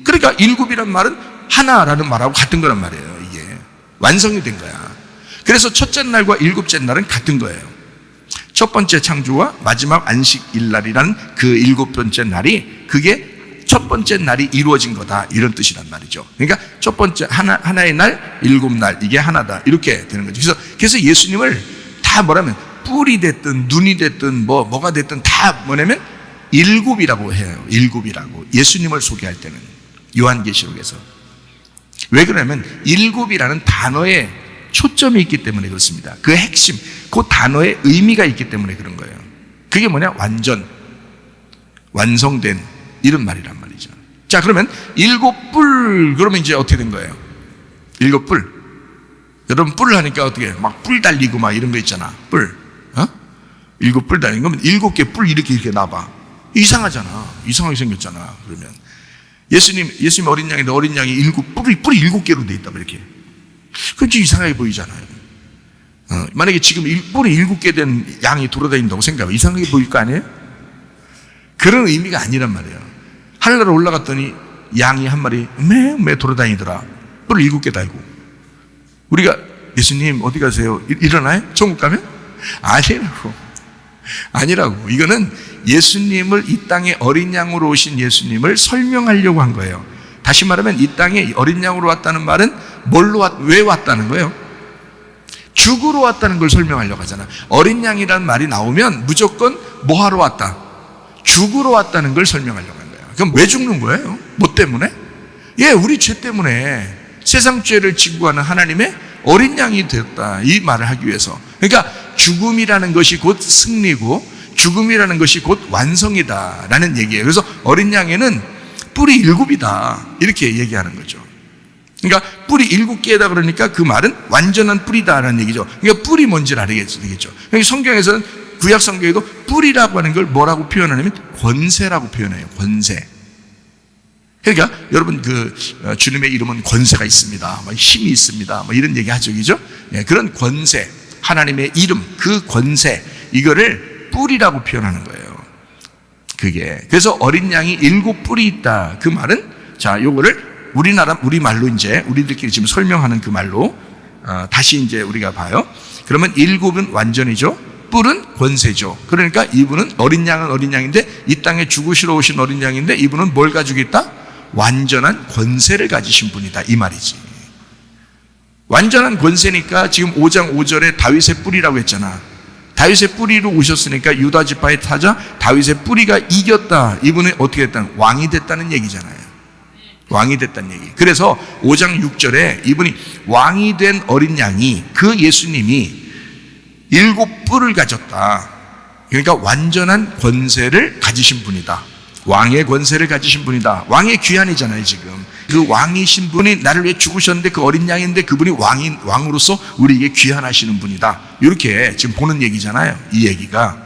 그러니까 일곱이란 말은 하나라는 말하고 같은 거란 말이에요. 이게 완성이 된 거야. 그래서 첫째 날과 일곱째 날은 같은 거예요. 첫 번째 창조와 마지막 안식일날이라는 그 일곱 번째 날이, 그게 첫 번째 날이 이루어진 거다, 이런 뜻이란 말이죠. 그러니까 첫 번째 하나의 날, 일곱 날, 이게 하나다, 이렇게 되는 거죠. 그래서 예수님을 다 뭐라면 뿔이 됐든 눈이 됐든 뭐가 됐든 다 뭐냐면 일곱이라고 해요. 일곱이라고 예수님을 소개할 때는 요한계시록에서. 왜 그러냐면 일곱이라는 단어에 초점이 있기 때문에 그렇습니다. 그 핵심, 그 단어에 의미가 있기 때문에 그런 거예요. 그게 뭐냐? 완성된, 이런 말이란 말이죠. 자, 그러면 일곱 뿔, 그러면 이제 어떻게 된 거예요? 일곱 뿔. 여러분 뿔 하니까 어떻게 막 뿔 달리고 막 이런 거 있잖아. 뿔. 일곱 뿔 달리는 거면 일곱 개 뿔 이렇게 놔봐. 이상하잖아. 이상하게 생겼잖아. 그러면 예수님 어린 양인데 어린 양이 뿔이 일곱 개로 돼 있다. 이렇게. 그건 좀 이상하게 보이잖아요. 만약에 지금 뿔이 일곱 개 된 양이 돌아다닌다고 생각하면 이상하게 보일 거 아니에요? 그런 의미가 아니란 말이에요. 하늘나라 올라갔더니 양이 한 마리 매 돌아다니더라. 뿔을 일곱 개 달고. 우리가 예수님 어디 가세요? 일어나요? 천국 가면? 아니라고. 이거는 예수님을, 이 땅에 어린 양으로 오신 예수님을 설명하려고 한 거예요. 다시 말하면 이 땅에 어린 양으로 왔다는 말은 왜 왔다는 거예요? 죽으러 왔다는 걸 설명하려고 하잖아. 어린 양이라는 말이 나오면 무조건 뭐 하러 왔다? 죽으러 왔다는 걸 설명하려고 한 거예요. 그럼 왜 죽는 거예요? 뭐 때문에? 우리 죄 때문에 세상 죄를 지고 가는 하나님의 어린 양이 되었다, 이 말을 하기 위해서. 그러니까 죽음이라는 것이 곧 승리고 죽음이라는 것이 곧 완성이다 라는 얘기예요. 그래서 어린 양에는 뿔이 일곱이다, 이렇게 얘기하는 거죠. 그러니까 뿔이 일곱 개다 그러니까 그 말은 완전한 뿔이다라는 얘기죠. 그러니까 뿔이 뭔지를 알아야겠죠. 그러니까 성경에서는, 구약 성경에도 뿔이라고 하는 걸 뭐라고 표현하냐면 권세라고 표현해요. 권세. 그러니까 여러분 주님의 이름은 권세가 있습니다, 힘이 있습니다, 이런 얘기 하죠, 그죠? 그런 권세, 하나님의 이름, 그 권세, 이거를 뿔이라고 표현하는 거예요. 그게. 그래서 어린 양이 일곱 뿔이 있다. 그 말은, 자, 요거를 우리 말로 이제 우리들끼리 지금 설명하는 그 말로 다시 이제 우리가 봐요. 그러면 일곱은 완전이죠. 뿔은 권세죠. 그러니까 이분은 어린 양인데 이 땅에 죽으시러 오신 어린 양인데 이분은 뭘 가지고 있다? 완전한 권세를 가지신 분이다, 이 말이지. 완전한 권세니까 지금 5장 5절에 다윗의 뿔이라고 했잖아. 다윗의 뿌리로 오셨으니까 유다 지파의 타자 다윗의 뿌리가 이겼다. 이분은 어떻게 됐다는, 왕이 됐다는 얘기잖아요. 왕이 됐다는 얘기. 그래서 5장 6절에 이분이 왕이 된 어린 양이, 그 예수님이 7뿔을 가졌다. 그러니까 완전한 권세를 가지신 분이다. 왕의 권세를 가지신 분이다. 왕의 귀환이잖아요. 지금 그 왕이신 분이 나를 위해 죽으셨는데 그 어린 양인데 그분이 왕으로서 우리에게 귀환하시는 분이다. 이렇게 지금 보는 얘기잖아요. 이 얘기가.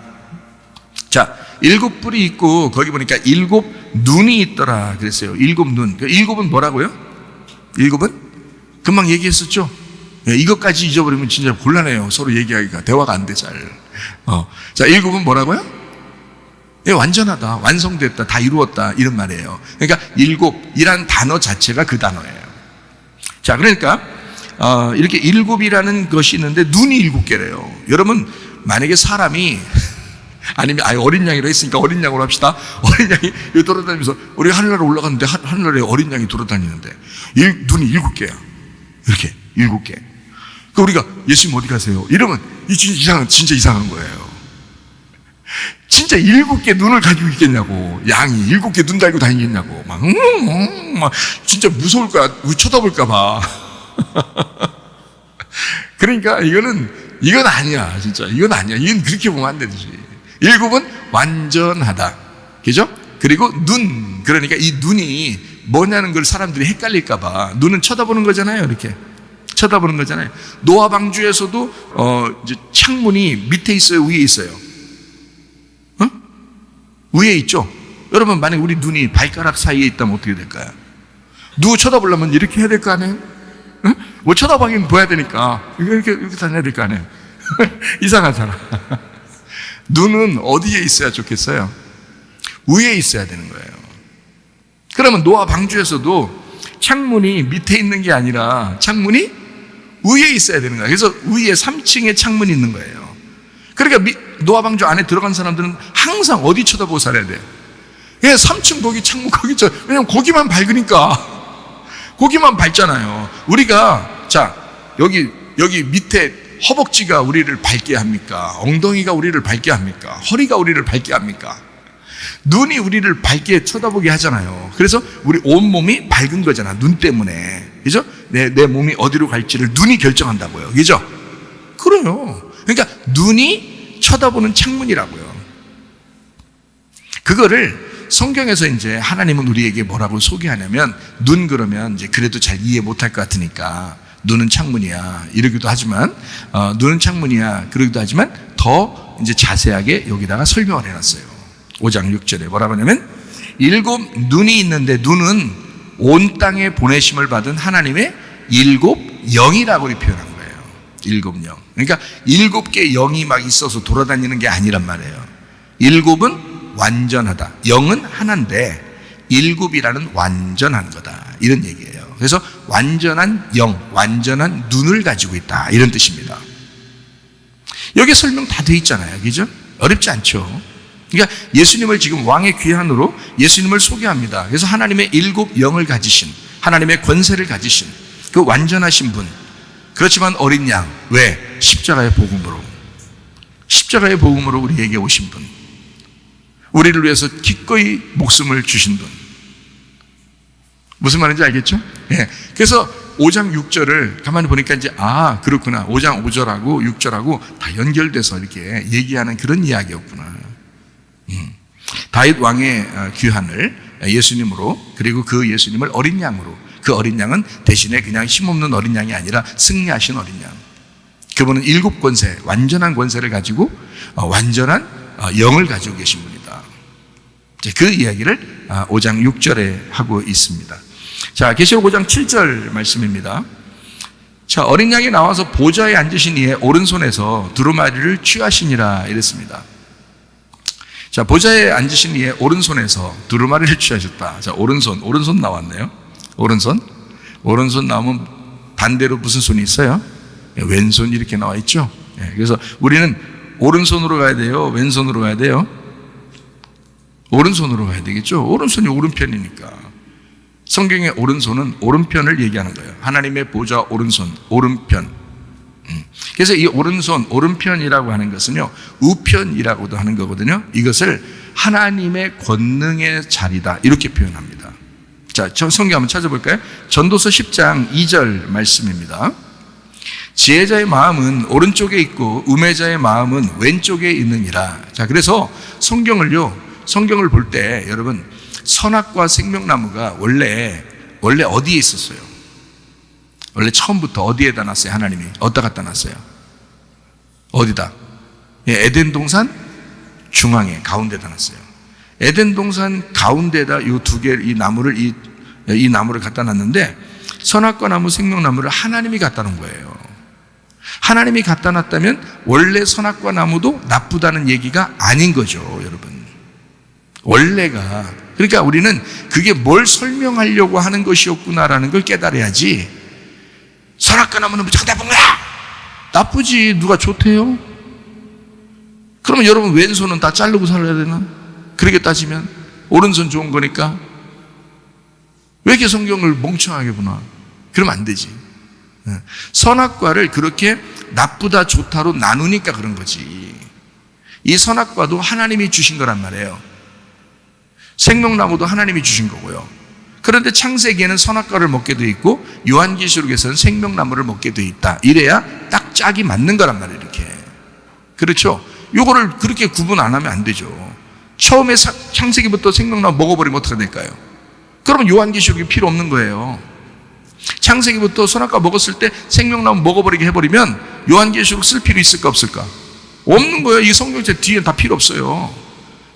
자, 7뿔이 있고 거기 보니까 7눈이 있더라 그랬어요. 7눈. 7은 뭐라고요? 7은? 금방 얘기했었죠. 이것까지 잊어버리면 진짜 곤란해요. 서로 얘기하기가 대화가 안 돼 잘. 자, 7은 뭐라고요? 완전하다, 완성됐다, 다 이루었다 이런 말이에요. 그러니까 7이란 단어 자체가 그 단어예요. 자, 그러니까 이렇게 7이라는 것이 있는데 눈이 7개래요. 여러분, 만약에 사람이 아니면 어린 양이라고 했으니까 어린 양으로 합시다. 어린 양이 여기 돌아다니면서 우리가 하늘나라 올라갔는데 하늘나라에 어린 양이 돌아다니는데 눈이 7개야. 이렇게 7개. 그 우리가 예수님 어디 가세요? 이러면 진짜 이상한 거예요. 진짜 7개 눈을 가지고 있겠냐고. 양이 7개 눈 달고 다니겠냐고. 막 진짜 무서울 거야. 쳐다볼까 봐. 그러니까 이건 아니야. 진짜 이건 아니야. 이건 그렇게 보면 안 되지. 7은 완전하다. 그죠? 그리고 눈. 그러니까 이 눈이 뭐냐는 걸 사람들이 헷갈릴까 봐. 눈은 쳐다보는 거잖아요. 이렇게 쳐다보는 거잖아요. 노아 방주에서도 이제 창문이 밑에 있어요, 위에 있어요? 위에 있죠. 여러분, 만약 우리 눈이 발가락 사이에 있다면 어떻게 될까요? 누구 쳐다보려면 이렇게 해야 될 거 아니에요? 응? 뭐 쳐다보긴 보여야 되니까 이렇게 다녀야 될 거 아니에요? 이상하잖아. 눈은 어디에 있어야 좋겠어요? 위에 있어야 되는 거예요. 그러면 노아 방주에서도 창문이 밑에 있는 게 아니라 창문이 위에 있어야 되는 거예요. 그래서 위에 3층에 창문이 있는 거예요. 그러니까 노아 방주 안에 들어간 사람들은 항상 어디 쳐다보고 살아야 돼요? 3층 거기 창문 거기 왜냐면 거기만 밝으니까. 거기만 밝잖아요. 우리가 자 여기 밑에 허벅지가 우리를 밝게 합니까? 엉덩이가 우리를 밝게 합니까? 허리가 우리를 밝게 합니까? 눈이 우리를 밝게 쳐다보게 하잖아요. 그래서 우리 온몸이 밝은 거잖아. 눈 때문에. 그죠? 내 몸이 어디로 갈지를 눈이 결정한다고요. 그죠? 그래요. 그러니까 눈이 쳐다보는 창문이라고요. 그거를 성경에서 이제 하나님은 우리에게 뭐라고 소개하냐면, 눈 그러면 이제 그래도 잘 이해 못할 것 같으니까 눈은 창문이야 이러기도 하지만, 눈은 창문이야 그러기도 하지만 더 이제 자세하게 여기다가 설명을 해놨어요. 5장 6절에 뭐라고 하냐면, 7 눈이 있는데 눈은 온 땅에 보내심을 받은 하나님의 7 영이라고 표현한 거예요. 7 영. 그러니까 7개 영이 막 있어서 돌아다니는 게 아니란 말이에요. 7은 완전하다. 영은 하나인데 7이라는 완전한 거다. 이런 얘기예요. 그래서 완전한 영, 완전한 눈을 가지고 있다. 이런 뜻입니다. 여기 설명 다 돼 있잖아요. 그죠? 어렵지 않죠? 그러니까 예수님을 지금 왕의 귀환으로 예수님을 소개합니다. 그래서 하나님의 7 영을 가지신, 하나님의 권세를 가지신 그 완전하신 분. 그렇지만 어린 양. 왜? 십자가의 복음으로. 십자가의 복음으로 우리에게 오신 분. 우리를 위해서 기꺼이 목숨을 주신 분. 무슨 말인지 알겠죠? 예. 그래서 5장 6절을 가만히 보니까 이제 그렇구나. 5장 5절하고 6절하고 다 연결돼서 이렇게 얘기하는 그런 이야기였구나. 다윗 왕의 귀환을 예수님으로, 그리고 그 예수님을 어린 양으로, 그 어린 양은 대신에 그냥 힘없는 어린 양이 아니라 승리하신 어린 양. 그분은 7 권세, 완전한 권세를 가지고 완전한 영을 가지고 계신 분이다. 그 이야기를 5장 6절에 하고 있습니다. 자, 계시록 5장 7절 말씀입니다. 자, 어린 양이 나와서 보좌에 앉으신 이의 오른손에서 두루마리를 취하시니라 이랬습니다. 자, 보좌에 앉으신 이의 오른손에서 두루마리를 취하셨다. 자, 오른손 나왔네요. 오른손 나오면 반대로 무슨 손이 있어요? 왼손 이렇게 나와 있죠. 그래서 우리는 오른손으로 가야 돼요? 왼손으로 가야 돼요? 오른손으로 가야 되겠죠. 오른손이 오른편이니까. 성경의 오른손은 오른편을 얘기하는 거예요. 하나님의 보좌 오른손, 오른편. 그래서 이 오른손, 오른편이라고 하는 것은요, 우편이라고도 하는 거거든요. 이것을 하나님의 권능의 자리다, 이렇게 표현합니다. 자, 성경 한번 찾아볼까요? 전도서 10장 2절 말씀입니다. 지혜자의 마음은 오른쪽에 있고 우매자의 마음은 왼쪽에 있느니라. 자, 그래서 성경을 볼 때 여러분, 선악과 생명나무가 원래 어디에 있었어요? 원래 처음부터 어디에다 놨어요? 하나님이 어디다 갖다 놨어요? 어디다? 예, 에덴 동산 중앙에 가운데다 놨어요. 에덴 동산 가운데다 이 나무를 갖다 놨는데, 선악과 나무 생명나무를 하나님이 갖다 놓은 거예요. 하나님이 갖다 놨다면 원래 선악과 나무도 나쁘다는 얘기가 아닌 거죠, 여러분. 원래가. 그러니까 우리는 그게 뭘 설명하려고 하는 것이었구나라는 걸 깨달아야지, 선악과 나무는 무조건 나쁜 거야! 나쁘지, 누가 좋대요? 그러면 여러분 왼손은 다 자르고 살아야 되나? 그렇게 따지면 오른손 좋은 거니까. 왜 이렇게 성경을 멍청하게 보나? 그러면 안 되지. 선악과를 그렇게 나쁘다 좋다로 나누니까 그런 거지. 이 선악과도 하나님이 주신 거란 말이에요. 생명나무도 하나님이 주신 거고요. 그런데 창세기에는 선악과를 먹게 돼 있고 요한계시록에서는 생명나무를 먹게 돼 있다. 이래야 딱 짝이 맞는 거란 말이에요, 이렇게. 그렇죠? 요거를 그렇게 구분 안 하면 안 되죠. 처음에 창세기부터 생명나무 먹어버리면 어떻게 될까요? 그러면 요한계시록이 필요 없는 거예요. 창세기부터 선악과 먹었을 때 생명나무 먹어버리게 해버리면 요한계시록 쓸 필요 있을까 없을까? 없는 거예요. 이 성경책 뒤에 다 필요 없어요.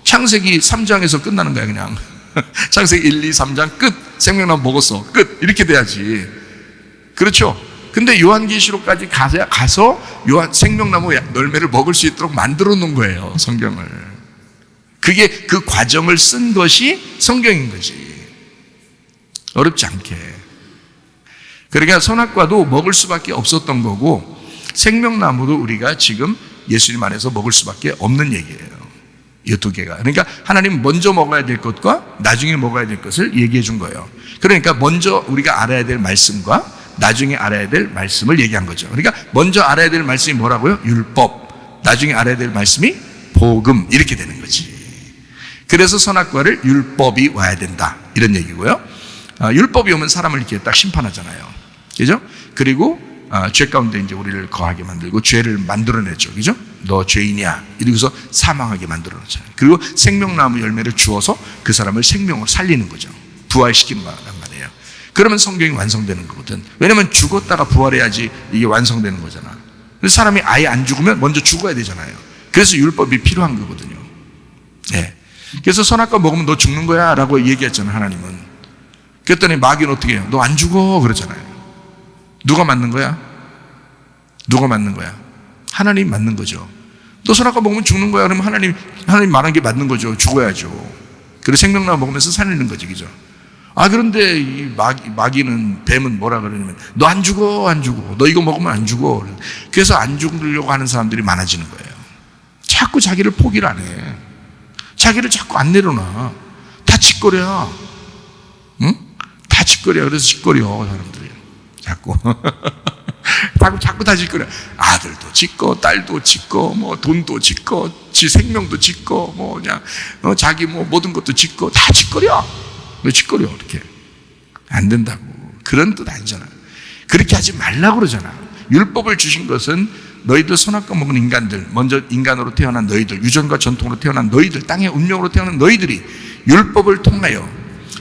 창세기 3장에서 끝나는 거야, 그냥. 창세기 1, 2, 3장 끝. 생명나무 먹었어, 끝. 이렇게 돼야지. 그렇죠? 근데 요한계시록까지 가서 생명나무 열매를 먹을 수 있도록 만들어 놓은 거예요, 성경을. 그게 그 과정을 쓴 것이 성경인 거지. 어렵지 않게. 그러니까 선악과도 먹을 수밖에 없었던 거고, 생명나무도 우리가 지금 예수님 안에서 먹을 수밖에 없는 얘기예요. 이 두 개가. 그러니까 하나님 먼저 먹어야 될 것과 나중에 먹어야 될 것을 얘기해 준 거예요. 그러니까 먼저 우리가 알아야 될 말씀과 나중에 알아야 될 말씀을 얘기한 거죠. 그러니까 먼저 알아야 될 말씀이 뭐라고요? 율법. 나중에 알아야 될 말씀이 복음. 이렇게 되는 거지. 그래서 선악과를 율법이 와야 된다, 이런 얘기고요. 율법이 오면 사람을 이렇게 딱 심판하잖아요. 그죠? 그리고 죄 가운데 이제 우리를 거하게 만들고 죄를 만들어냈죠. 그죠? 너 죄인이야, 이러고서 사망하게 만들어놓잖아요. 그리고 생명나무 열매를 주어서 그 사람을 생명으로 살리는 거죠. 부활시키는 거란 말이에요. 그러면 성경이 완성되는 거거든. 왜냐면 죽었다가 부활해야지 이게 완성되는 거잖아. 그래서 사람이 아예 안 죽으면 먼저 죽어야 되잖아요. 그래서 율법이 필요한 거거든요. 네. 그래서 선악과 먹으면 너 죽는 거야 라고 얘기했잖아요, 하나님은. 그랬더니 마귀는 어떻게 해요? 너 안 죽어 그러잖아요. 누가 맞는 거야? 누가 맞는 거야? 하나님 맞는 거죠. 너 선악과 먹으면 죽는 거야 그러면 하나님 말한 게 맞는 거죠. 죽어야죠. 그리고 생명나무 먹으면서 살리는 거지, 그죠? 그런데 이 마귀는, 뱀은 뭐라 그러냐면 너 안 죽어, 안 죽어. 너 이거 먹으면 안 죽어. 그래서 안 죽으려고 하는 사람들이 많아지는 거예요. 자꾸 자기를 포기를 안 해. 자기를 자꾸 안 내려놔. 다 짓거려. 응? 다 짓거려. 그래서 짓거려, 사람들이. 자꾸. 자꾸 다 짓거려. 아들도 짓고, 딸도 짓고, 뭐, 돈도 짓고, 지 생명도 짓고, 뭐, 그냥, 자기 뭐, 모든 것도 짓고, 다 짓거려. 왜 짓거려, 이렇게. 안 된다고. 그런 뜻 아니잖아. 그렇게 하지 말라고 그러잖아. 율법을 주신 것은 너희들 선악과 먹은 인간들, 먼저 인간으로 태어난 너희들, 유전과 전통으로 태어난 너희들, 땅의 운명으로 태어난 너희들이 율법을 통하여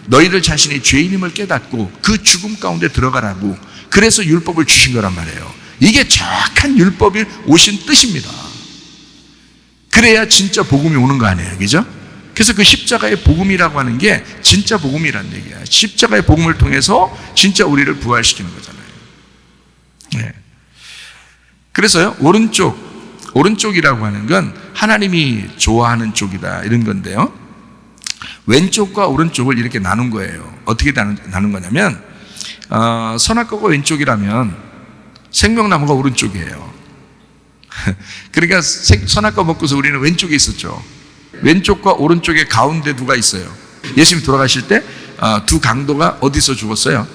너희들 자신이 죄인임을 깨닫고 그 죽음 가운데 들어가라고, 그래서 율법을 주신 거란 말이에요. 이게 정확한 율법이 오신 뜻입니다. 그래야 진짜 복음이 오는 거 아니에요, 그죠? 그래서 그 십자가의 복음이라고 하는 게 진짜 복음이라는 얘기야. 십자가의 복음을 통해서 진짜 우리를 부활시키는 거잖아요. 네. 그래서요, 오른쪽이라고 하는 건 하나님이 좋아하는 쪽이다, 이런 건데요. 왼쪽과 오른쪽을 이렇게 나눈 거예요. 어떻게 나눈 거냐면, 선악과가 왼쪽이라면 생명나무가 오른쪽이에요. 그러니까 선악과 먹고서 우리는 왼쪽에 있었죠. 왼쪽과 오른쪽의 가운데 누가 있어요? 예수님 돌아가실 때 두 강도가 어디서 죽었어요?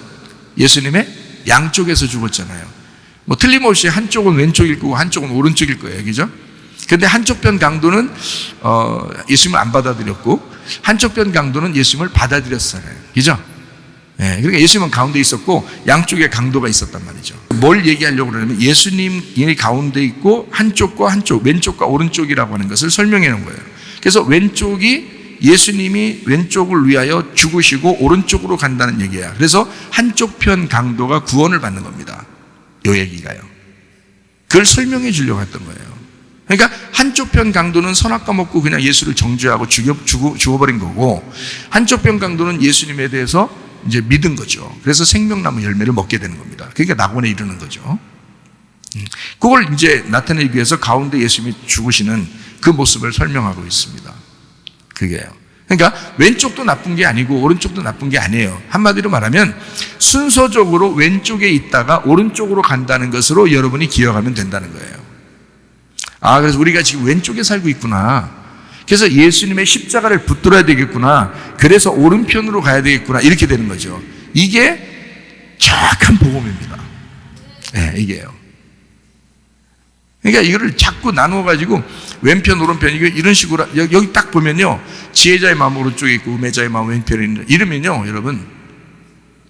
예수님의 양쪽에서 죽었잖아요. 뭐 틀림없이 한쪽은 왼쪽일 거고 한쪽은 오른쪽일 거예요. 그죠? 근데 한쪽 편 강도는 예수님을 안 받아들였고 한쪽 편 강도는 예수님을 받아들였어요. 그죠? 예, 그러니까 예수님은 가운데 있었고 양쪽에 강도가 있었단 말이죠. 뭘 얘기하려고 그러냐면 예수님이 가운데 있고 한쪽과 한쪽, 왼쪽과 오른쪽이라고 하는 것을 설명해 놓은 거예요. 그래서 왼쪽이 예수님이 왼쪽을 위하여 죽으시고 오른쪽으로 간다는 얘기야. 그래서 한쪽 편 강도가 구원을 받는 겁니다. 요 얘기가요. 그걸 설명해 주려고 했던 거예요. 그러니까 한쪽 편 강도는 선악과 먹고 그냥 예수를 정죄하고 죽어버린 거고 한쪽 편 강도는 예수님에 대해서 이제 믿은 거죠. 그래서 생명나무 열매를 먹게 되는 겁니다. 그러니까 낙원에 이르는 거죠. 그걸 이제 나타내기 위해서 가운데 예수님이 죽으시는 그 모습을 설명하고 있습니다. 그게요. 그러니까 왼쪽도 나쁜 게 아니고 오른쪽도 나쁜 게 아니에요. 한마디로 말하면 순서적으로 왼쪽에 있다가 오른쪽으로 간다는 것으로 여러분이 기억하면 된다는 거예요. 아, 그래서 우리가 지금 왼쪽에 살고 있구나. 그래서 예수님의 십자가를 붙들어야 되겠구나. 그래서 오른편으로 가야 되겠구나. 이렇게 되는 거죠. 이게 정확한 복음입니다. 네, 이게요. 그러니까 이거를 자꾸 나누어가지고 왼편, 오른편, 이런 식으로 여기 딱 보면요. 지혜자의 마음 오른쪽에 있고 우매자의 마음 왼편에 있는 이러면요. 여러분,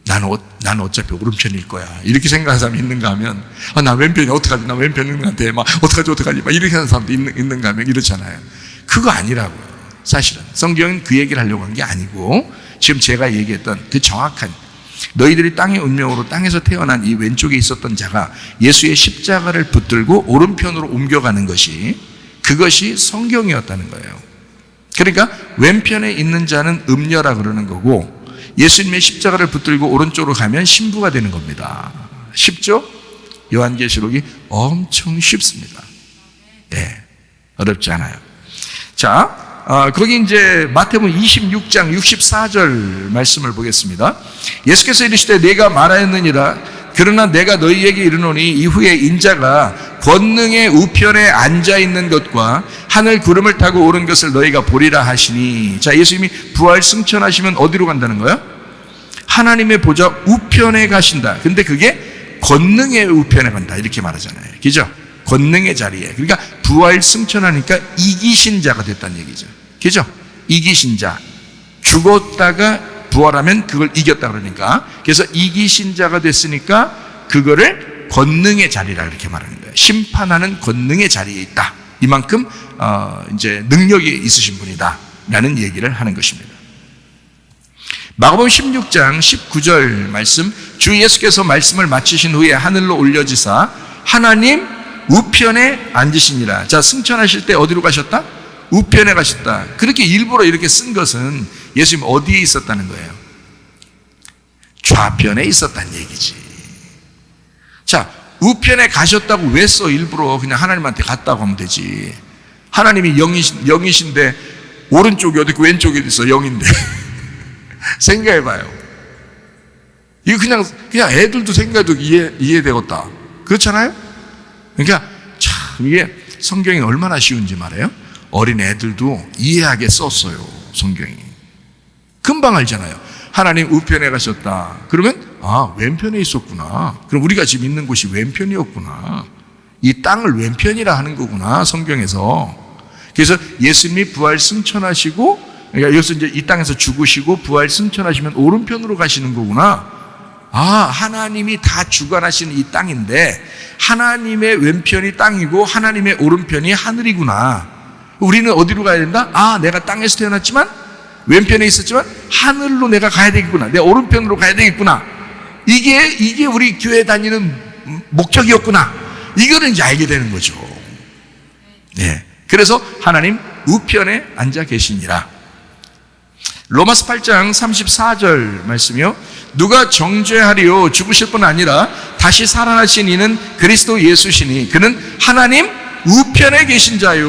나는 어차피 오른편일 거야. 이렇게 생각하는 사람이 있는가 하면 나 왼편이 어떡하지? 나 왼편 있는 것 같아. 막 어떡하지? 막 이렇게 하는 사람도 있는가 하면 이렇잖아요. 그거 아니라고요. 사실은 성경은 그 얘기를 하려고 한 게 아니고 지금 제가 얘기했던 그 정확한 너희들이 땅의 운명으로 땅에서 태어난 이 왼쪽에 있었던 자가 예수의 십자가를 붙들고 오른편으로 옮겨가는 것이 그것이 성경이었다는 거예요. 그러니까 왼편에 있는 자는 음녀라 그러는 거고 예수님의 십자가를 붙들고 오른쪽으로 가면 신부가 되는 겁니다. 쉽죠? 요한계시록이 엄청 쉽습니다. 예, 어렵지 않아요. 자, 거기 이제 마태복음 26장 64절 말씀을 보겠습니다. 예수께서 이르시되 내가 말하였느니라 그러나 내가 너희에게 이르노니 이후에 인자가 권능의 우편에 앉아 있는 것과 하늘 구름을 타고 오른 것을 너희가 보리라 하시니. 자, 예수님이 부활 승천하시면 어디로 간다는 거예요? 하나님의 보좌 우편에 가신다. 근데 그게 권능의 우편에 간다 이렇게 말하잖아요. 그죠? 권능의 자리에. 그러니까 부활 승천하니까 이기신 자가 됐다는 얘기죠. 그죠? 이기신 자. 죽었다가 부활하면 그걸 이겼다 그러니까. 그래서 이기신 자가 됐으니까 그거를 권능의 자리라 이렇게 말하는 거예요. 심판하는 권능의 자리에 있다. 이만큼 이제 능력이 있으신 분이다 라는 얘기를 하는 것입니다. 마가복음 16장 19절 말씀, 주 예수께서 말씀을 마치신 후에 하늘로 올려지사 하나님 우편에 앉으시니라. 자, 승천하실 때 어디로 가셨다? 우편에 가셨다. 그렇게 일부러 이렇게 쓴 것은 예수님 어디에 있었다는 거예요? 좌편에 있었다는 얘기지. 자, 우편에 가셨다고 왜 써? 일부러 그냥 하나님한테 갔다고 하면 되지. 하나님이 영이신데 오른쪽이 어디 있고 왼쪽이 어디 있어? 영인데. 생각해봐요. 이거 그냥 애들도 생각해도 이해되겠다. 그렇잖아요? 그러니까 참 이게 성경이 얼마나 쉬운지 말이에요. 어린 애들도 이해하게 썼어요. 성경이. 금방 알잖아요. 하나님 우편에 가셨다. 그러면 왼편에 있었구나. 그럼 우리가 지금 있는 곳이 왼편이었구나. 이 땅을 왼편이라 하는 거구나. 성경에서. 그래서 예수님이 부활 승천하시고 그러니까 여기서 이제 이 땅에서 죽으시고 부활 승천하시면 오른편으로 가시는 거구나. 하나님이 다 주관하시는 이 땅인데 하나님의 왼편이 땅이고 하나님의 오른편이 하늘이구나. 우리는 어디로 가야 된다? 내가 땅에서 태어났지만 왼편에 있었지만 하늘로 내가 가야 되겠구나. 내 오른편으로 가야 되겠구나. 이게 우리 교회 다니는 목적이었구나. 이거를 이제 알게 되는 거죠. 네. 그래서 하나님 우편에 앉아 계시니라. 로마서 8장 34절 말씀이요. 누가 정죄하리요? 죽으실 뿐 아니라 다시 살아나신 이는 그리스도 예수시니 그는 하나님 우편에 계신 자요.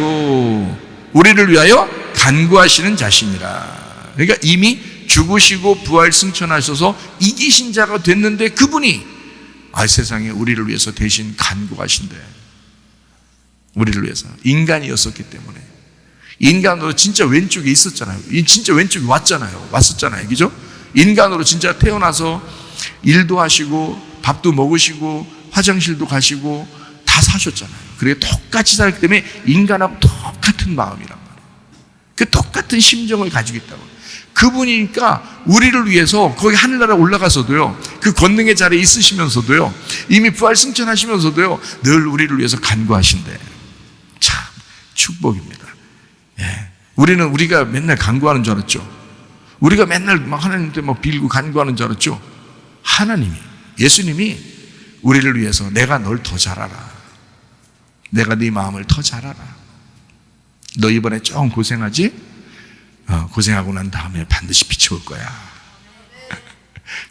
우리를 위하여 간구하시는 자시니라. 그러니까 이미 죽으시고 부활 승천하셔서 이기신 자가 됐는데 그분이 세상에 우리를 위해서 대신 간구하신대. 우리를 위해서. 인간이었었기 때문에. 인간으로 진짜 왼쪽에 있었잖아요. 진짜 왼쪽에 왔었잖아요. 그죠? 인간으로 진짜 태어나서 일도 하시고 밥도 먹으시고 화장실도 가시고 다 사셨잖아요. 그게 똑같이 살기 때문에 인간하고 똑같은 마음이란 말이에요. 그 똑같은 심정을 가지고 있다고. 그분이니까 우리를 위해서 거기 하늘나라 올라가서도요, 그 권능의 자리에 있으시면서도요, 이미 부활 승천하시면서도요, 늘 우리를 위해서 간구하신대. 참 축복입니다. 예. 우리가 맨날 간구하는 줄 알았죠. 우리가 맨날 막 하나님한테 막 빌고 간구하는 줄 알았죠. 하나님이, 예수님이 우리를 위해서 내가 널 더 잘 알아. 내가 네 마음을 더 잘 알아. 너 이번에 좀 고생하지? 고생하고 난 다음에 반드시 빛이 올 거야.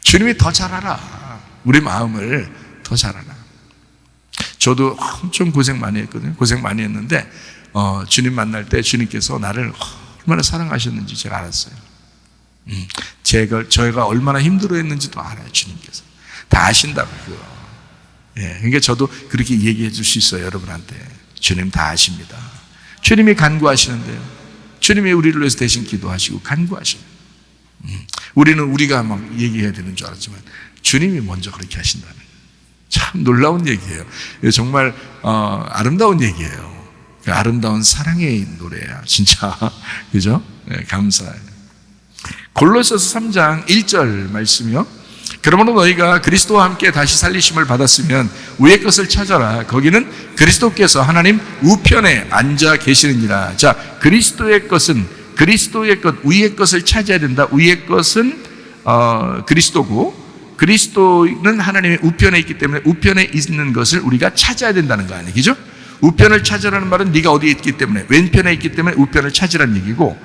주님이 더 잘 알아. 우리 마음을 더 잘 알아. 저도 엄청 고생 많이 했거든요. 고생 많이 했는데 주님 만날 때 주님께서 나를 얼마나 사랑하셨는지 제가 알았어요. 저희가 얼마나 힘들어했는지도 알아요. 주님께서 다 아신다고. 예, 그러니까 저도 그렇게 얘기해 줄 수 있어요. 여러분한테 주님 다 아십니다. 주님이 간구하시는데요, 주님이 우리를 위해서 대신 기도하시고 간구하시는. 우리는 우리가 막 얘기해야 되는 줄 알았지만 주님이 먼저 그렇게 하신다는, 참 놀라운 얘기예요. 정말 아름다운 얘기예요. 아름다운 사랑의 노래야 진짜. 그죠? 네, 감사해요. 골로새서 3장 1절 말씀이요. 그러므로 너희가 그리스도와 함께 다시 살리심을 받았으면 위의 것을 찾아라. 거기는 그리스도께서 하나님 우편에 앉아 계시느니라. 자, 그리스도의 것은 그리스도의 것, 위의 것을 찾아야 된다. 위의 것은 그리스도고, 그리스도는 하나님의 우편에 있기 때문에 우편에 있는 것을 우리가 찾아야 된다는 거 아니에요. 그죠? 우편을 찾으라는 말은 네가 어디에 있기 때문에, 왼편에 있기 때문에 우편을 찾으라는 얘기고,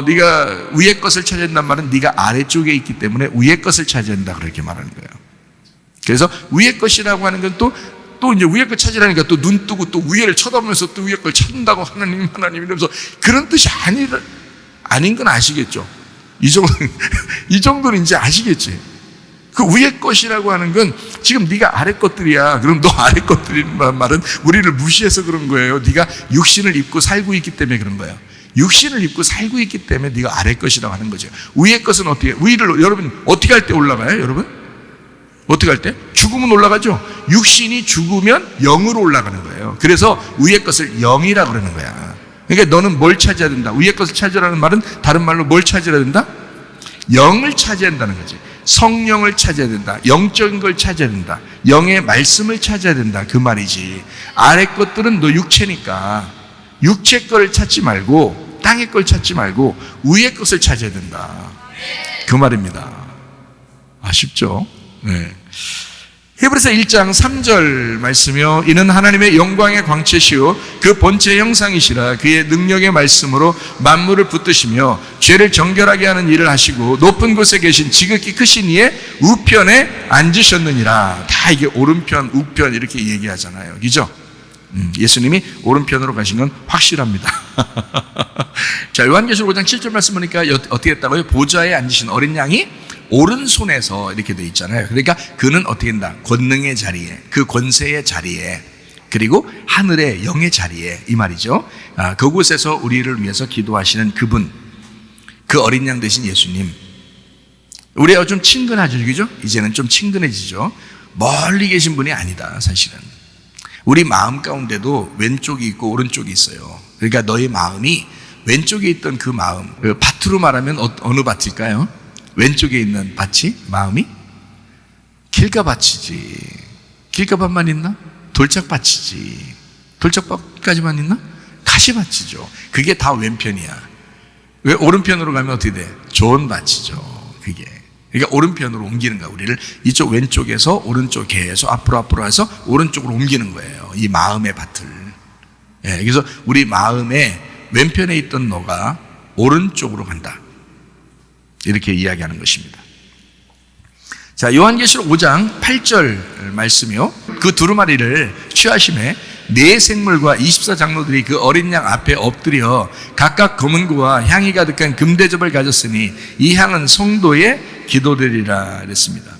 네가 위의 것을 찾아야 된다는 말은 네가 아래쪽에 있기 때문에 위의 것을 찾아야 된다, 그렇게 말하는 거예요. 그래서 위의 것이라고 하는 건 또 이제 위의 것 찾으라니까 또 눈 뜨고 또 위를 쳐다보면서 또 위의 걸 찾는다고 하나님 이러면서, 그런 뜻이 아닌 건 아시겠죠? 이 정도는 이제 아시겠지? 그 위의 것이라고 하는 건 지금 네가 아래 것들이야. 그럼 너 아래 것들이란 말은 우리를 무시해서 그런 거예요. 네가 육신을 입고 살고 있기 때문에 그런 거예요. 육신을 입고 살고 있기 때문에 네가 아래 것이라고 하는 거죠. 위의 것은 어떻게, 위를 여러분 어떻게 할 때 올라가요? 여러분 어떻게 할 때? 죽으면 올라가죠. 육신이 죽으면 영으로 올라가는 거예요. 그래서 위의 것을 영이라 그러는 거야. 그러니까 너는 뭘 찾아야 된다? 위의 것을 찾으라는 말은 다른 말로 뭘 찾아야 된다? 영을 찾아야 된다는 거지. 성령을 찾아야 된다. 영적인 걸 찾아야 된다. 영의 말씀을 찾아야 된다, 그 말이지. 아래 것들은 너 육체니까 육체 거를 찾지 말고, 땅의 걸 찾지 말고 위의 것을 찾아야 된다, 그 말입니다. 아쉽죠? 네. 히브리서 1장 3절 말씀이요. 이는 하나님의 영광의 광채시요 그 본체 형상이시라. 그의 능력의 말씀으로 만물을 붙드시며 죄를 정결하게 하는 일을 하시고 높은 곳에 계신 지극히 크신 이의 우편에 앉으셨느니라. 다 이게 오른편, 우편 이렇게 얘기하잖아요. 그죠? 예수님이 오른편으로 가신 건 확실합니다. 자, 요한계시록 5장 7절 말씀 보니까 어떻게 했다고요? 보좌에 앉으신 어린 양이 오른손에서 이렇게 돼 있잖아요. 그러니까 그는 어떻게 된다? 권능의 자리에, 그 권세의 자리에, 그리고 하늘의 영의 자리에, 이 말이죠. 그곳에서 우리를 위해서 기도하시는 그분, 그 어린 양 되신 예수님. 우리가 좀 친근하죠, 그죠? 이제는 좀 친근해지죠. 멀리 계신 분이 아니다, 사실은. 우리 마음 가운데도 왼쪽이 있고 오른쪽이 있어요. 그러니까 너의 마음이 왼쪽에 있던 그 마음, 밭으로 말하면 어느 밭일까요? 왼쪽에 있는 밭이, 마음이 길가밭이지. 길가밭만 있나? 돌짝밭이지. 돌짝밭까지만 있나? 가시밭이죠. 그게 다 왼편이야. 왜 오른편으로 가면 어떻게 돼? 좋은 밭이죠, 그게. 그러니까 오른편으로 옮기는 거야. 우리를 이쪽 왼쪽에서 오른쪽 계속 앞으로 해서 오른쪽으로 옮기는 거예요, 이 마음의 밭을. 예, 그래서 우리 마음의 왼편에 있던 너가 오른쪽으로 간다, 이렇게 이야기하는 것입니다. 자, 요한계시록 5장 8절 말씀이요. 그 두루마리를 취하심에 네 생물과 24장로들이 그 어린 양 앞에 엎드려 각각 검은 고와 향이 가득한 금대접을 가졌으니 이 향은 성도의 기도들이라 그랬습니다.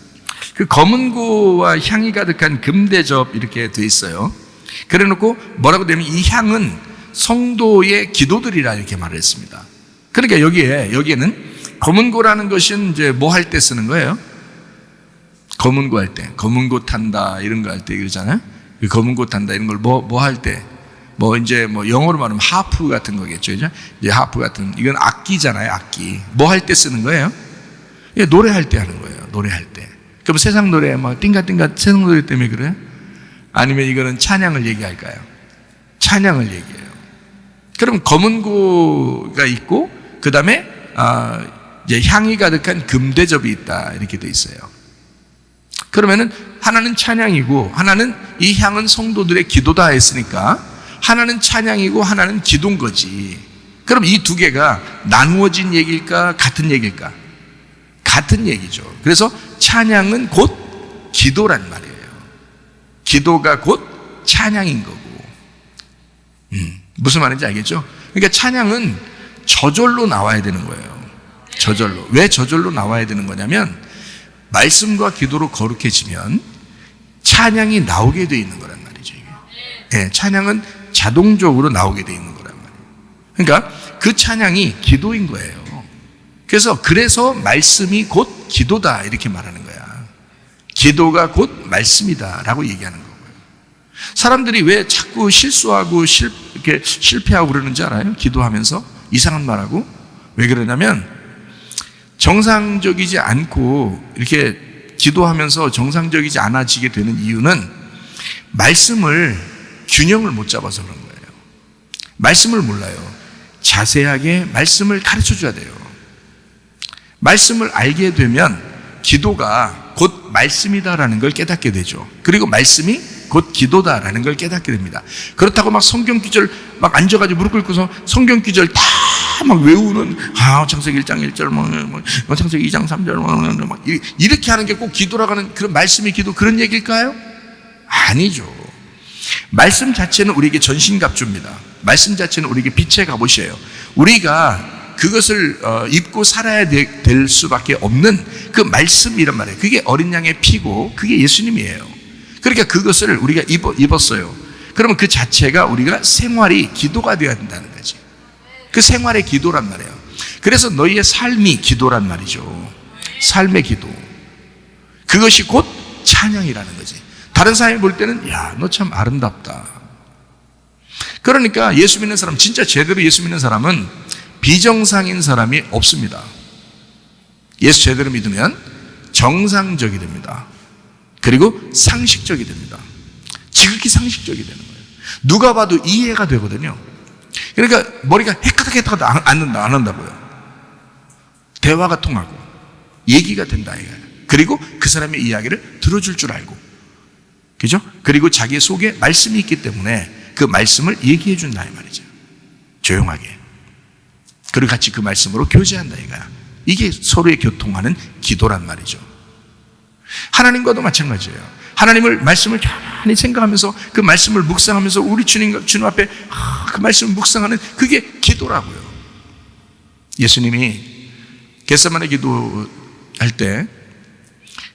그 검은 고와 향이 가득한 금대접 이렇게 돼 있어요. 그래 놓고 뭐라고 되면 이 향은 성도의 기도들이라 이렇게 말을 했습니다. 그러니까 여기에는 검은 고라는 것은 이제 뭐 할 때 쓰는 거예요? 검은고 할 때, 검은고 탄다 이런 거 할 때 그러잖아요. 그 검은고 탄다 이런 걸 뭐 할 때, 이제 영어로 말하면 하프 같은 거겠죠, 이제 하프 같은 이건 악기잖아요, 악기. 뭐 할 때 쓰는 거예요? 예, 노래할 때 하는 거예요, 노래할 때. 그럼 세상 노래 막 띵가띵가 세상 노래 때문에 그래요? 아니면 이거는 찬양을 얘기할까요? 찬양을 얘기해요. 그럼 검은고가 있고 그 다음에 이제 향이 가득한 금대접이 있다 이렇게 돼 있어요. 그러면은 하나는 찬양이고 하나는 이 향은 성도들의 기도다 했으니까 하나는 찬양이고 하나는 기도인 거지. 그럼 이 두 개가 나누어진 얘기일까 같은 얘기일까? 같은 얘기죠. 그래서 찬양은 곧 기도란 말이에요. 기도가 곧 찬양인 거고. 무슨 말인지 알겠죠? 그러니까 찬양은 저절로 나와야 되는 거예요. 저절로. 왜 저절로 나와야 되는 거냐면 말씀과 기도로 거룩해지면 찬양이 나오게 돼 있는 거란 말이죠. 네, 찬양은 자동적으로 나오게 돼 있는 거란 말이에요. 그러니까 그 찬양이 기도인 거예요. 그래서 말씀이 곧 기도다 이렇게 말하는 거야. 기도가 곧 말씀이다 라고 얘기하는 거고요. 사람들이 왜 자꾸 실수하고 이렇게 실패하고 그러는지 알아요? 기도하면서 이상한 말하고. 왜 그러냐면 정상적이지 않고 이렇게 기도하면서 정상적이지 않아지게 되는 이유는 말씀을 균형을 못 잡아서 그런 거예요. 말씀을 몰라요. 자세하게 말씀을 가르쳐 줘야 돼요. 말씀을 알게 되면 기도가 곧 말씀이다라는 걸 깨닫게 되죠. 그리고 말씀이 곧 기도다라는 걸 깨닫게 됩니다. 그렇다고 막 성경 구절 막 앉아가지고 무릎 꿇고서 성경 구절 다 막 외우는 창세기 1장 1절 창세기 2장 3절 막 이렇게 하는 게 꼭 기도라고 하는 그런 말씀이 기도 그런 얘기일까요? 아니죠. 말씀 자체는 우리에게 전신갑주입니다. 말씀 자체는 우리에게 빛의 갑옷이에요. 우리가 그것을 입고 살아야 될 수밖에 없는 그 말씀이란 말이에요. 그게 어린 양의 피고 그게 예수님이에요. 그러니까 그것을 우리가 입었어요. 그러면 그 자체가 우리가 생활이 기도가 되어야 된다는 거지. 그 생활의 기도란 말이에요. 그래서 너희의 삶이 기도란 말이죠. 삶의 기도. 그것이 곧 찬양이라는 거지. 다른 사람이 볼 때는 야, 너 참 아름답다. 그러니까 예수 믿는 사람, 진짜 제대로 예수 믿는 사람은 비정상인 사람이 없습니다. 예수 제대로 믿으면 정상적이 됩니다. 그리고 상식적이 됩니다. 지극히 상식적이 되는 거예요. 누가 봐도 이해가 되거든요. 그러니까 머리가 해카닥해카닥 안 한다고요. 대화가 통하고 얘기가 된다 이거예요. 그리고 그 사람의 이야기를 들어줄 줄 알고, 그죠? 그리고 자기 속에 말씀이 있기 때문에 그 말씀을 얘기해 준다 이 말이죠. 조용하게. 그리고 같이 그 말씀으로 교제한다 이거야. 이게 서로의 교통하는 기도란 말이죠. 하나님과도 마찬가지예요. 하나님을 말씀을 가만히 생각하면서 그 말씀을 묵상하면서 우리 주님 앞에 그 말씀을 묵상하는 그게 기도라고요. 예수님이 겟세마네 기도할 때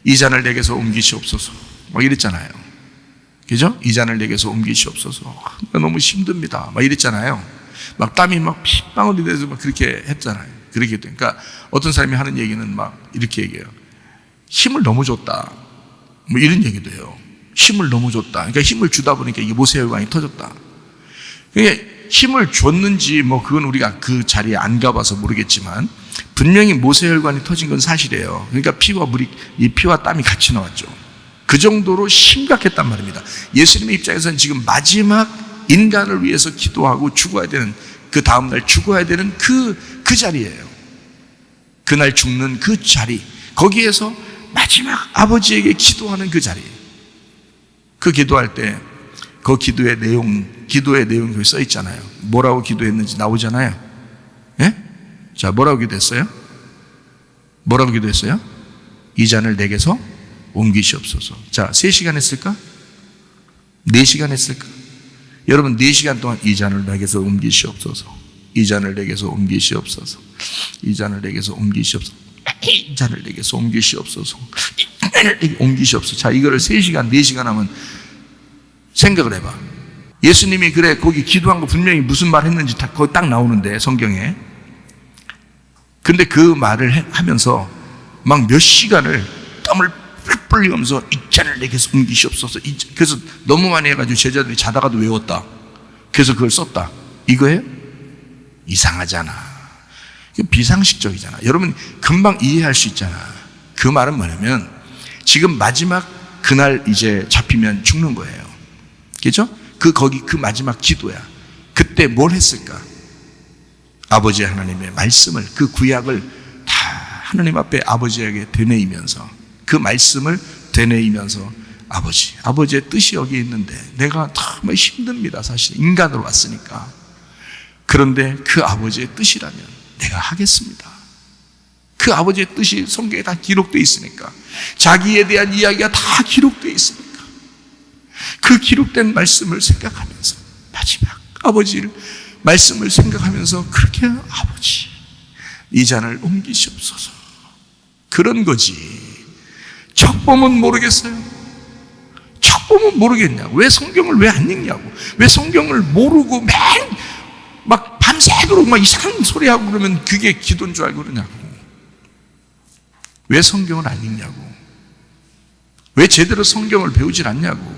이 잔을 내게서 옮기시옵소서 막 이랬잖아요. 그죠? 이 잔을 내게서 옮기시옵소서. 너무 힘듭니다. 막 이랬잖아요. 막 땀이 막 핏방울이 돼서 막 그렇게 했잖아요. 그렇게 되니까 어떤 사람이 하는 얘기는 막 이렇게 얘기해요. 힘을 너무 줬다. 뭐 이런 얘기도 해요. 힘을 너무 줬다. 그러니까 힘을 주다 보니까 이게 모세혈관이 터졌다. 그러니까 힘을 줬는지 뭐 그건 우리가 그 자리에 안 가봐서 모르겠지만 분명히 모세혈관이 터진 건 사실이에요. 그러니까 이 피와 땀이 같이 나왔죠. 그 정도로 심각했단 말입니다. 예수님의 입장에서는 지금 마지막 인간을 위해서 기도하고 죽어야 되는, 그 다음날 죽어야 되는 그 자리예요. 그날 죽는 그 자리, 거기에서 마지막 아버지에게 기도하는 그 자리. 그 기도할 때 그 기도의 내용이 여기 써 있잖아요. 뭐라고 기도했는지 나오잖아요. 예? 자, 뭐라고 기도했어요? 뭐라고 기도했어요? 이 잔을 내게서 옮기시옵소서. 자, 3시간 했을까? 4시간 했을까? 여러분 4시간 동안 이 잔을 내게서 옮기시옵소서. 이 잔을 내게서 옮기시옵소서. 이 잔을 내게서 옮기시옵소서. 이 잔을 내게서 옮기시옵소서. 옮기시옵소서. 자, 이거를 3시간 4시간 하면 생각을 해봐. 예수님이 그래 거기 기도한 거 분명히 무슨 말 했는지 다 거기 딱 나오는데 성경에. 근데 그 말을 하면서 막 몇 시간을 땀을 뿔리면서 이 잔을 내게서 옮기시옵소서. 그래서 너무 많이 해가지고 제자들이 자다가도 외웠다. 그래서 그걸 썼다. 이거예요? 이상하잖아. 비상식적이잖아. 여러분 금방 이해할 수 있잖아. 그 말은 뭐냐면 지금 마지막 그날 이제 잡히면 죽는 거예요. 그죠? 거기 그 마지막 기도야. 그때 뭘 했을까? 아버지 하나님의 말씀을, 그 구약을 다 하나님 앞에 아버지에게 되뇌이면서, 그 말씀을 되뇌이면서 아버지의 뜻이 여기 있는데 내가 정말 힘듭니다. 사실 인간으로 왔으니까. 그런데 그 아버지의 뜻이라면 내가 하겠습니다. 그 아버지의 뜻이 성경에 다 기록되어 있으니까, 자기에 대한 이야기가 다 기록되어 있으니까 그 기록된 말씀을 생각하면서, 마지막 아버지를 말씀을 생각하면서 그렇게 아버지 이 잔을 옮기시옵소서. 그런 거지. 척 보면 모르겠어요? 척 보면 모르겠냐고. 왜 성경을 왜 안 읽냐고. 왜 성경을 모르고 막 밤새도록 막 이상한 소리 하고 그러면 그게 기도인 줄 알고 그러냐고. 왜 성경을 안 읽냐고. 왜 제대로 성경을 배우질 않냐고.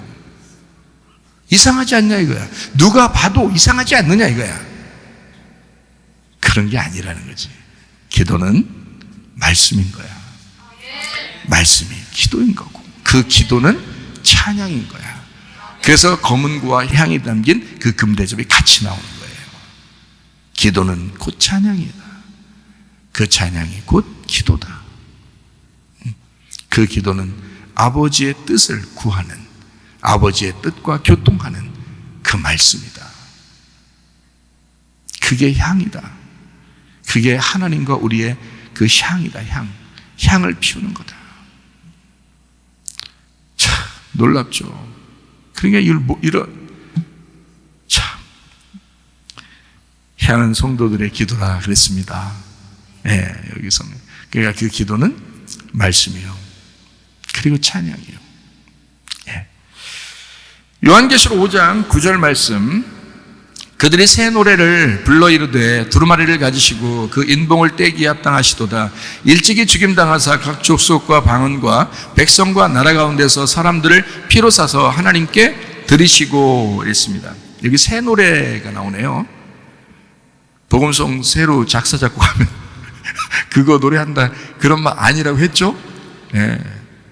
이상하지 않냐 이거야. 누가 봐도 이상하지 않느냐 이거야. 그런 게 아니라는 거지. 기도는 말씀인 거야. 말씀이 기도인 거고, 그 기도는 찬양인 거야. 그래서 검은고와 향이 담긴 그 금대접이 같이 나오는 거예요. 기도는 곧 찬양이다. 그 찬양이 곧 기도다. 그 기도는 아버지의 뜻을 구하는, 아버지의 뜻과 교통하는 그 말씀이다. 그게 향이다. 그게 하나님과 우리의 그 향이다. 향을 피우는 거다. 참 놀랍죠. 그러니까 참 향은 성도들의 기도라 그랬습니다. 예, 여기서는 그러니까 그 기도는 말씀이요, 그리고 찬양이요. 예. 요한계시록 5장 9절 말씀, 그들이 새 노래를 불러 이르되 두루마리를 가지시고 그 인봉을 떼기에 합당하시도다. 일찍이 죽임당하사 각 족속과 방언과 백성과 나라 가운데서 사람들을 피로 사서 하나님께 드리시고 이랬습니다. 여기 새 노래가 나오네요. 복음송 새로 작사 작곡하면 그거 노래한다 그런 말 아니라고 했죠. 예.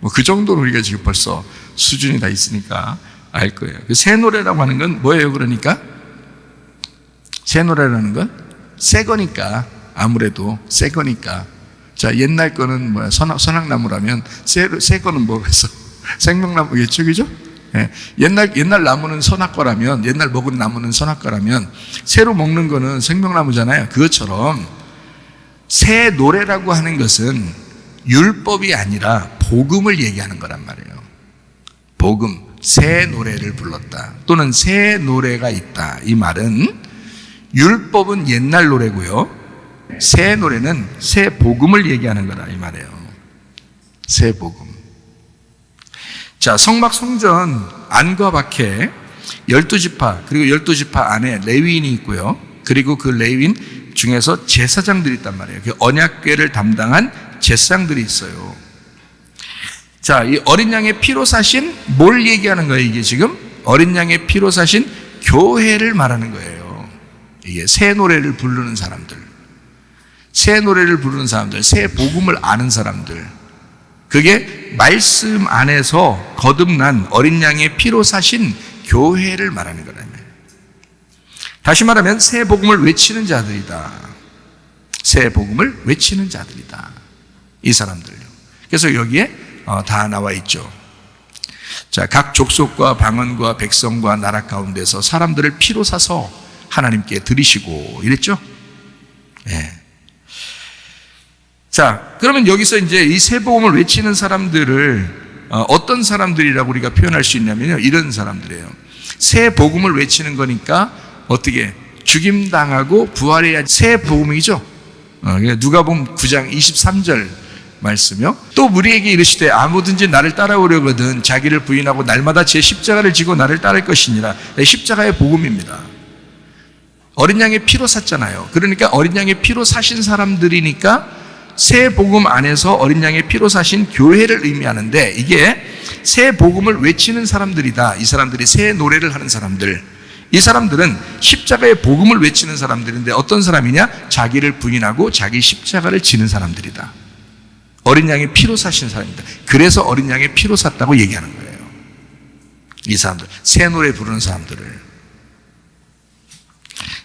뭐 그 정도로 우리가 지금 벌써 수준이 다 있으니까 알 거예요. 그 새 노래라고 하는 건 뭐예요? 그러니까 새 노래라는 건 새 거니까, 아무래도 새 거니까. 자, 옛날 거는 뭐야? 선악나무라면 새 거는 뭐겠어? 생명나무겠죠, 그죠? 예. 옛날 나무는 선악과라면, 옛날 먹은 나무는 선악과라면 새로 먹는 거는 생명나무잖아요. 그것처럼 새 노래라고 하는 것은 율법이 아니라 복음을 얘기하는 거란 말이에요. 복음, 새 노래를 불렀다, 또는 새 노래가 있다. 이 말은 율법은 옛날 노래고요, 새 노래는 새 복음을 얘기하는 거다 이 말이에요. 새 복음. 자, 성막 성전 안과 밖에 12지파, 그리고 12지파 안에 레위인이 있고요, 그리고 그 레위인 중에서 제사장들이 있단 말이에요. 그 언약궤를 담당한 제사장들이 있어요. 자, 이 어린 양의 피로 사신 뭘 얘기하는 거예요? 이게 지금 어린 양의 피로 사신 교회를 말하는 거예요. 이게 새 노래를 부르는 사람들, 새 노래를 부르는 사람들, 새 복음을 아는 사람들, 그게 말씀 안에서 거듭난 어린 양의 피로 사신 교회를 말하는 거라며. 다시 말하면 새 복음을 외치는 자들이다. 새 복음을 외치는 자들이다, 이 사람들요. 그래서 여기에 다 나와 있죠. 자, 각 족속과 방언과 백성과 나라 가운데서 사람들을 피로 사서 하나님께 드리시고 이랬죠. 예. 자, 그러면 여기서 이제 이 새 복음을 외치는 사람들을 어떤 사람들이라고 우리가 표현할 수 있냐면요, 이런 사람들이에요. 새 복음을 외치는 거니까 어떻게 죽임당하고 부활해야 새 복음이죠. 누가복음 9장 23절 말씀이요. 또 우리에게 이르시되 아무든지 나를 따라오려거든 자기를 부인하고 날마다 제 십자가를 지고 나를 따를 것이니라. 십자가의 복음입니다. 어린 양의 피로 샀잖아요. 그러니까 어린 양의 피로 사신 사람들이니까 새 복음 안에서 어린 양의 피로 사신 교회를 의미하는데, 이게 새 복음을 외치는 사람들이다. 이 사람들이 새 노래를 하는 사람들, 이 사람들은 십자가의 복음을 외치는 사람들인데 어떤 사람이냐? 자기를 부인하고 자기 십자가를 지는 사람들이다. 어린 양의 피로 사신 사람입니다. 그래서 어린 양의 피로 샀다고 얘기하는 거예요. 이 사람들, 새 노래 부르는 사람들을.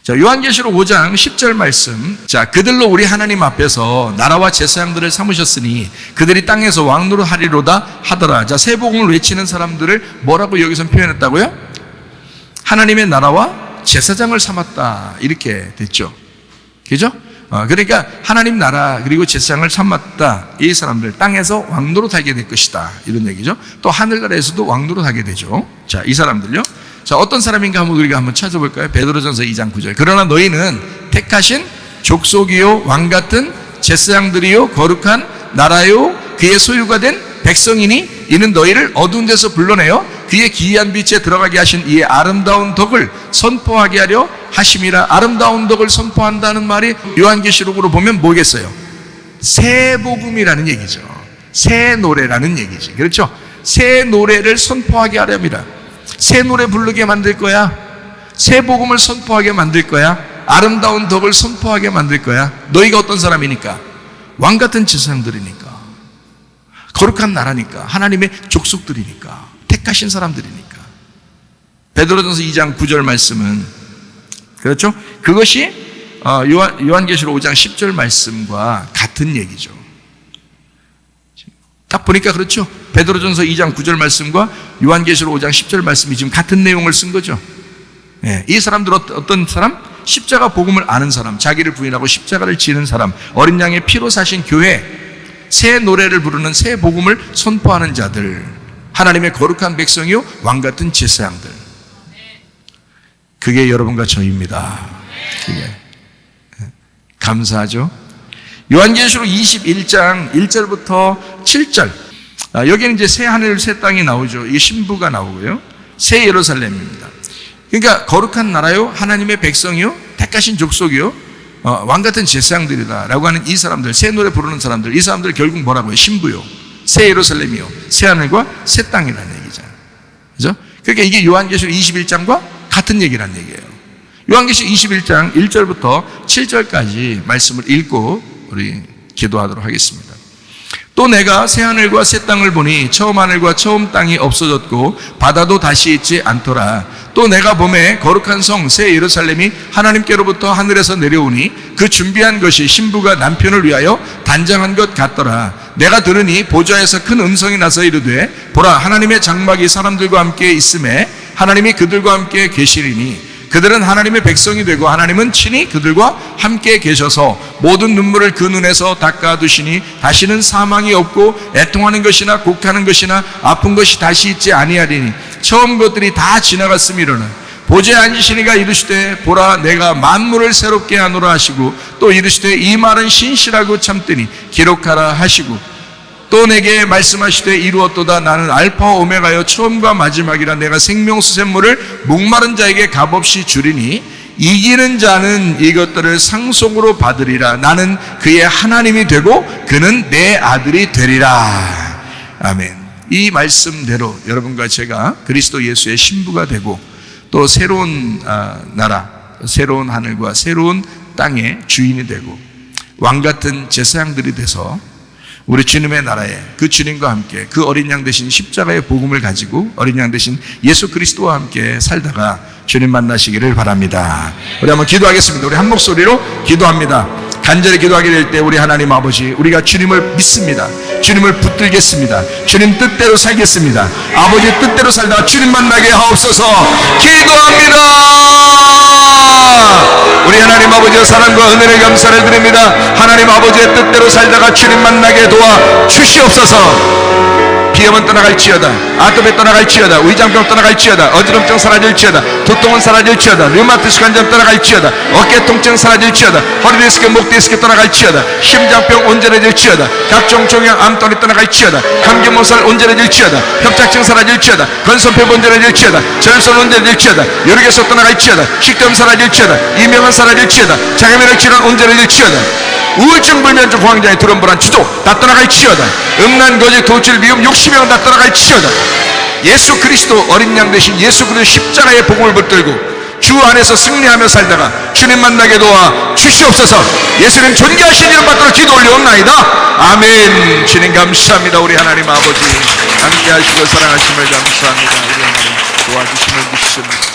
자, 요한계시록 5장 10절 말씀. 자, 그들로 우리 하나님 앞에서 나라와 제사장들을 삼으셨으니 그들이 땅에서 왕노릇 하리로다 하더라. 자, 새 복음을 외치는 사람들을 뭐라고 여기서 표현했다고요? 하나님의 나라와 제사장을 삼았다. 이렇게 됐죠. 그죠? 그러니까 하나님 나라 그리고 제사장을 삼았다. 이 사람들 땅에서 왕노릇 하게 될 것이다. 이런 얘기죠. 또 하늘나라에서도 왕노릇 하게 되죠. 자, 이 사람들요. 자, 어떤 사람인가 한번 우리가 한번 찾아볼까요? 베드로전서 2장 9절. 그러나 너희는 택하신 족속이요 왕 같은 제사장들이요 거룩한 나라요 그의 소유가 된 백성이니 이는 너희를 어두운 데서 불러내어 그의 기이한 빛에 들어가게 하신 이의 아름다운 덕을 선포하게 하려 하심이라. 아름다운 덕을 선포한다는 말이 요한계시록으로 보면 뭐겠어요? 새 복음이라는 얘기죠. 새 노래라는 얘기지. 그렇죠? 새 노래를 선포하게 하렵니다. 새 노래 부르게 만들 거야. 새 복음을 선포하게 만들 거야. 아름다운 덕을 선포하게 만들 거야. 너희가 어떤 사람이니까? 왕 같은 제사장들이니까, 거룩한 나라니까, 하나님의 족속들이니까, 택하신 사람들이니까. 베드로전서 2장 9절 말씀은 그렇죠? 그것이 요한계시록 5장 10절 말씀과 같은 얘기죠. 딱 보니까 그렇죠? 베드로전서 2장 9절 말씀과 요한계시록 5장 10절 말씀이 지금 같은 내용을 쓴 거죠. 네, 이 사람들 어떤 사람? 십자가 복음을 아는 사람, 자기를 부인하고 십자가를 지는 사람, 어린 양의 피로 사신 교회, 새 노래를 부르는 새 복음을 선포하는 자들, 하나님의 거룩한 백성이요 왕 같은 제사장들. 그게 여러분과 저입니다. 그게 감사하죠. 요한계시록 21장 1절부터 7절. 여기는 이제 새 하늘 새 땅이 나오죠. 이게 신부가 나오고요. 새 예루살렘입니다. 그러니까 거룩한 나라요 하나님의 백성이요 택하신 족속이요 왕 같은 제사장들이다 라고 하는 이 사람들, 새 노래 부르는 사람들, 이 사람들 결국 뭐라고요? 신부요, 새 예루살렘이요, 새 하늘과 새 땅이라는 얘기잖아요. 그죠? 그러니까 이게 요한계시록 21장과 같은 얘기라는 얘기예요. 요한계시록 21장 1절부터 7절까지 말씀을 읽고 우리 기도하도록 하겠습니다. 또 내가 새 하늘과 새 땅을 보니 처음 하늘과 처음 땅이 없어졌고 바다도 다시 있지 않더라. 또 내가 보매 거룩한 성 새 예루살렘이 하나님께로부터 하늘에서 내려오니 그 준비한 것이 신부가 남편을 위하여 단장한 것 같더라. 내가 들으니 보좌에서 큰 음성이 나서 이르되 보라 하나님의 장막이 사람들과 함께 있음에 하나님이 그들과 함께 계시리니 그들은 하나님의 백성이 되고 하나님은 친히 그들과 함께 계셔서 모든 눈물을 그 눈에서 닦아두시니 다시는 사망이 없고 애통하는 것이나 곡하는 것이나 아픈 것이 다시 있지 아니하리니 처음 것들이 다 지나갔음이로라. 보좌에 앉으시니가 이르시되 보라 내가 만물을 새롭게 하노라 하시고 또 이르시되 이 말은 신실하고 참되니 기록하라 하시고 또 내게 말씀하시되 이루었도다. 나는 알파와 오메가여 처음과 마지막이라. 내가 생명수 샘물을 목마른 자에게 값없이 주리니 이기는 자는 이것들을 상속으로 받으리라. 나는 그의 하나님이 되고 그는 내 아들이 되리라. 아멘. 이 말씀대로 여러분과 제가 그리스도 예수의 신부가 되고 또 새로운 나라, 새로운 하늘과 새로운 땅의 주인이 되고 왕 같은 제사장들이 돼서 우리 주님의 나라에 그 주님과 함께 그 어린 양 대신 십자가의 복음을 가지고 어린 양 대신 예수 그리스도와 함께 살다가 주님 만나시기를 바랍니다. 우리 한번 기도하겠습니다. 우리 한 목소리로 기도합니다. 간절히 기도하게 될 때 우리 하나님 아버지, 우리가 주님을 믿습니다. 주님을 붙들겠습니다. 주님 뜻대로 살겠습니다. 아버지 뜻대로 살다가 주님 만나게 하옵소서. 기도합니다. 우리 하나님 아버지의 사랑과 은혜를 감사를 드립니다. 하나님 아버지의 뜻대로 살다가 주님 만나게 도와 주시옵소서. 비염은 떠나갈지어다, 아토피 떠나갈지어다, 위장병 떠나갈지어다, 어지럼증 사라질지어다, 두통은 사라질지어다. 류마티스 관절 떠나갈지어다. 어깨 통증 사라질지어다. 허리 디스크, 목 디스크 떠나갈지어다. 심장병 온전해질지어다. 각종 종양 암돌이 떠나갈지어다. 감기 몸살 온전해질지어다. 협착증 사라질지어다. 건선폐 온전해질지어다. 절선 온전해질지어다. 요르게소 떠나갈지어다. 식도염 사라질지어다. 이명은 사라질지어다. 장애면역 질환 온전해질지어다. 우울증, 불면증, 공황장애, 두런불안, 추조 다 떠나갈지어다. 음란, 거짓, 도출, 미움, 욕심이면 다 떠나갈지어다. 예수 그리스도 어린 양 되신 예수 그리스도 십자가의 복음을 붙들고 주 안에서 승리하며 살다가 주님 만나게 도와 주시옵소서. 예수님 존귀하신 이름 받들어 기도 올려옵나이다. 아멘. 주님 감사합니다. 우리 하나님 아버지 함께 하시고 사랑하심을 감사합니다. 우리 하나님 도와주심을 믿습니다.